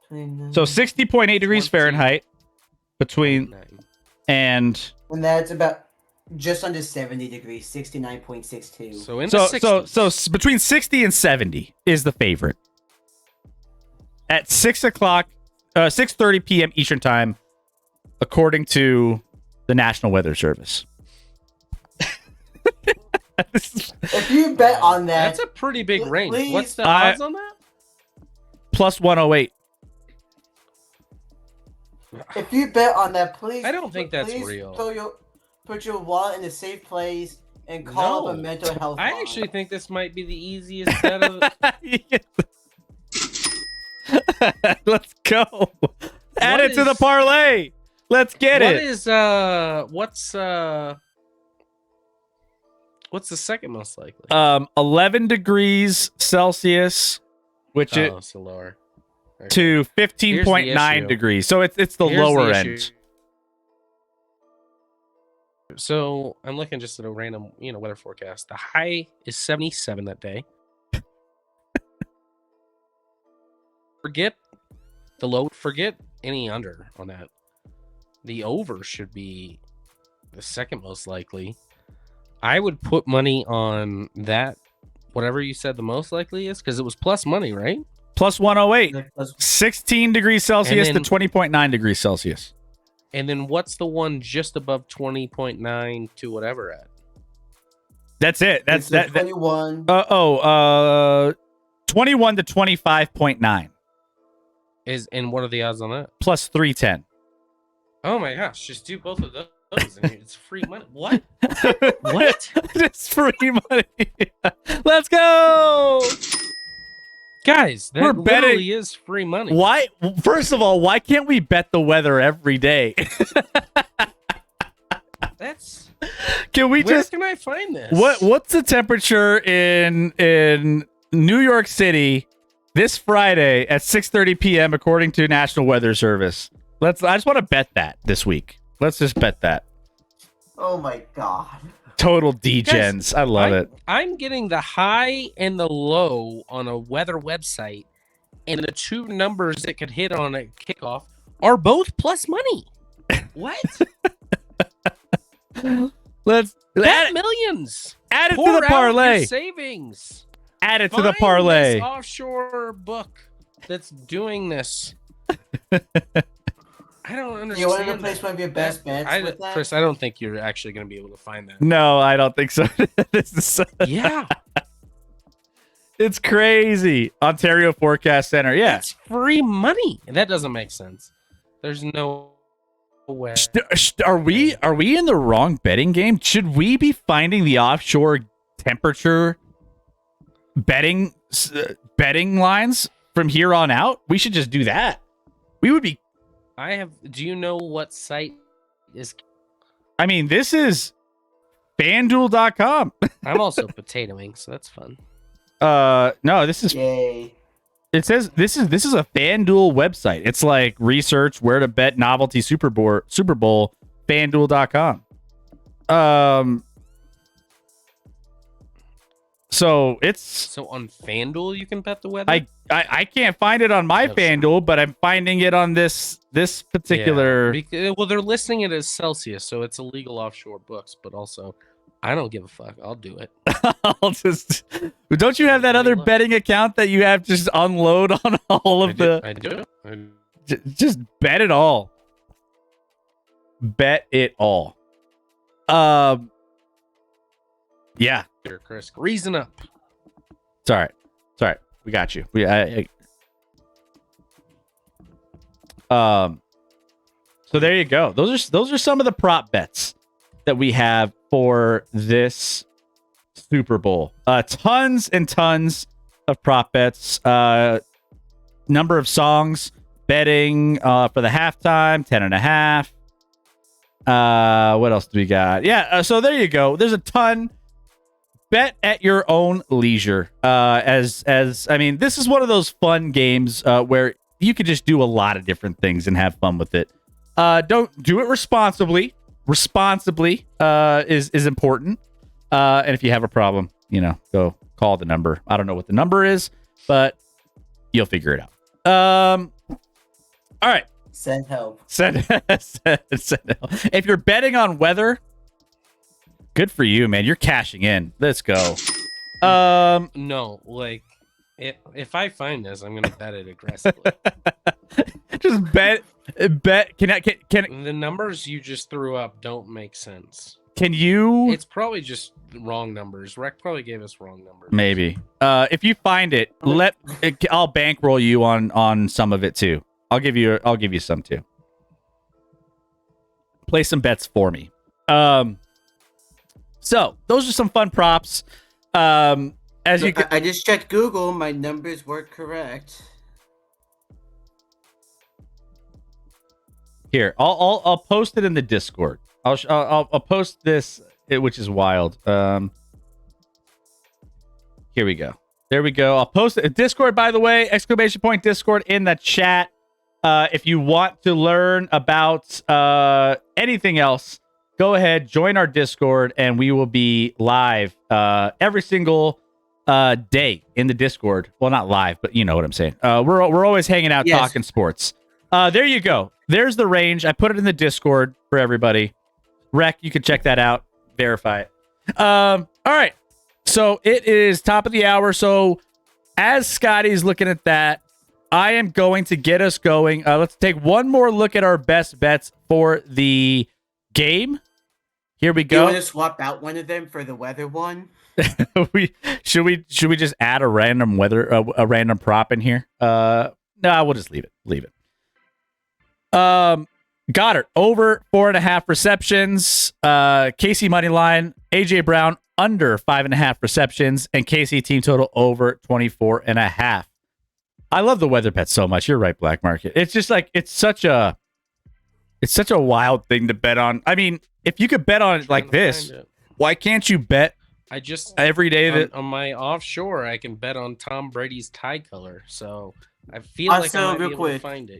29. So 60.8 degrees 20. Fahrenheit between and that's about just under 70 degrees, 69.62. So in the 60s. so between 60 and 70 is the favorite. At 6:30 p.m. Eastern time, according to the National Weather Service. If you bet on that, That's a pretty big range. please- What's the odds on that? Plus 108. if you bet on that, please. I don't think that's please real. Put your wallet in a safe place and call up a No. mental health. I line. actually think this might be the easiest bet of Let's go. Add What it to the is- parlay. Let's get What it. is what's the second most likely? 11 degrees Celsius, which is So lower. Okay. to 15.9 issue. degrees. So it's the Here's the lower issue. end. So I'm looking just at a random, weather forecast. The high is 77 that day. Forget the low. Forget any under on that. The over should be the second most likely. I would put money on that. Whatever you said the most likely is, because it was plus money, right? Plus 108. 16 degrees Celsius And then- to 20.9 degrees Celsius. And then what's the one just above 20.9 to whatever at? That's it. That's It's that. 21. 21 to 25.9 And what are the odds on that? plus 310. Oh my gosh, just do both of those and it's free money. What? What? It's free money. Let's go. Guys, that We're literally betting- is free money. Why? First of all, why can't we bet the weather every day? That's Can we Where can I find this? What's the temperature in New York City this Friday at 6:30 p.m. according to National Weather Service? I just want to bet that this week. Let's just bet that. Oh my god. Total degens. I love it. I'm getting the high and the low on a weather website, and the two numbers that could hit on a kickoff are both plus money. What? Let's Bet millions. add it Pour to the out parlay. your savings. Add it to the Find parlay. this offshore book that's doing this. I don't understand. You want to replace one of your best bets with that? Chris, I don't think you're actually going to be able to find that. No, I don't think so. This is Yeah. it's crazy. Ontario Forecast Center. Yeah. That's free money. That doesn't make sense. There's no way. Are we in the wrong betting game? Should we be finding the offshore temperature betting lines from here on out? We should just do that. We would be. Do you know what site is? I mean, this is FanDuel.com. I'm also potatoing, so that's fun. No, this is. Yay. It says this is a FanDuel website. It's like research where to bet novelty Super Bowl FanDuel.com. So on FanDuel you can bet the weather. I can't find it on my FanDuel, but I'm finding it on this particular. Yeah, well, they're listing it as Celsius, so it's illegal offshore books. But also, I don't give a fuck. I'll do it. I'll just. Don't you have that other betting account that you have just unload on all of I do. Just bet it all. Bet it all. Yeah. Here, Chris, reason up. It's all right. We got you. So there you go. Those are some of the prop bets that we have for this Super Bowl. Tons and tons of prop bets. Number of songs betting for the halftime, 10.5. What else do we got? Yeah. So there you go. There's a ton. Bet at your own leisure. As I mean, this is one of those fun games where you could just do a lot of different things and have fun with it. Don't do it responsibly. Responsibly is important. And if you have a problem, go call the number. I don't know what the number is, but you'll figure it out. All right. Send help. Send help. If you're betting on weather, good for you, man. You're cashing in. Let's go. No, like if I find this, I'm gonna bet it aggressively. Just bet. Can the numbers you just threw up don't make sense. Can you? It's probably just wrong numbers. Rec probably gave us wrong numbers. Maybe. If you find it, I'll bankroll you on some of it too. I'll give you some too. Play some bets for me. So those are some fun props. I just checked Google. My numbers were correct. Here, I'll post it in the Discord. I'll post this, which is wild. Here we go. There we go. I'll post it. Discord, by the way, ! Discord in the chat. If you want to learn about anything else, go ahead, join our Discord, and we will be live every single day in the Discord. Well, not live, but you know what I'm saying. We're always hanging out, talking sports. There you go. There's the range. I put it in the Discord for everybody. Rec, you can check that out. Verify it. All right. So it is top of the hour. So as Scotty's looking at that, I am going to get us going. Let's take one more look at our best bets for the game. Here we go. Do you want to swap out one of them for the weather one? Should we just add a random a random prop in here? No, we'll just leave it. Goddard over 4.5 receptions. Casey money line. AJ Brown under 5.5 receptions, and KC team total over 24.5. I love the weather bet so much. You're right, Black Market. It's just like it's such a It's such a wild thing to bet on. I mean, if you could bet on it like this, why can't you bet I just every day that on my offshore I can bet on Tom Brady's tie color. So I feel like I Also, might be real able to quick. find it.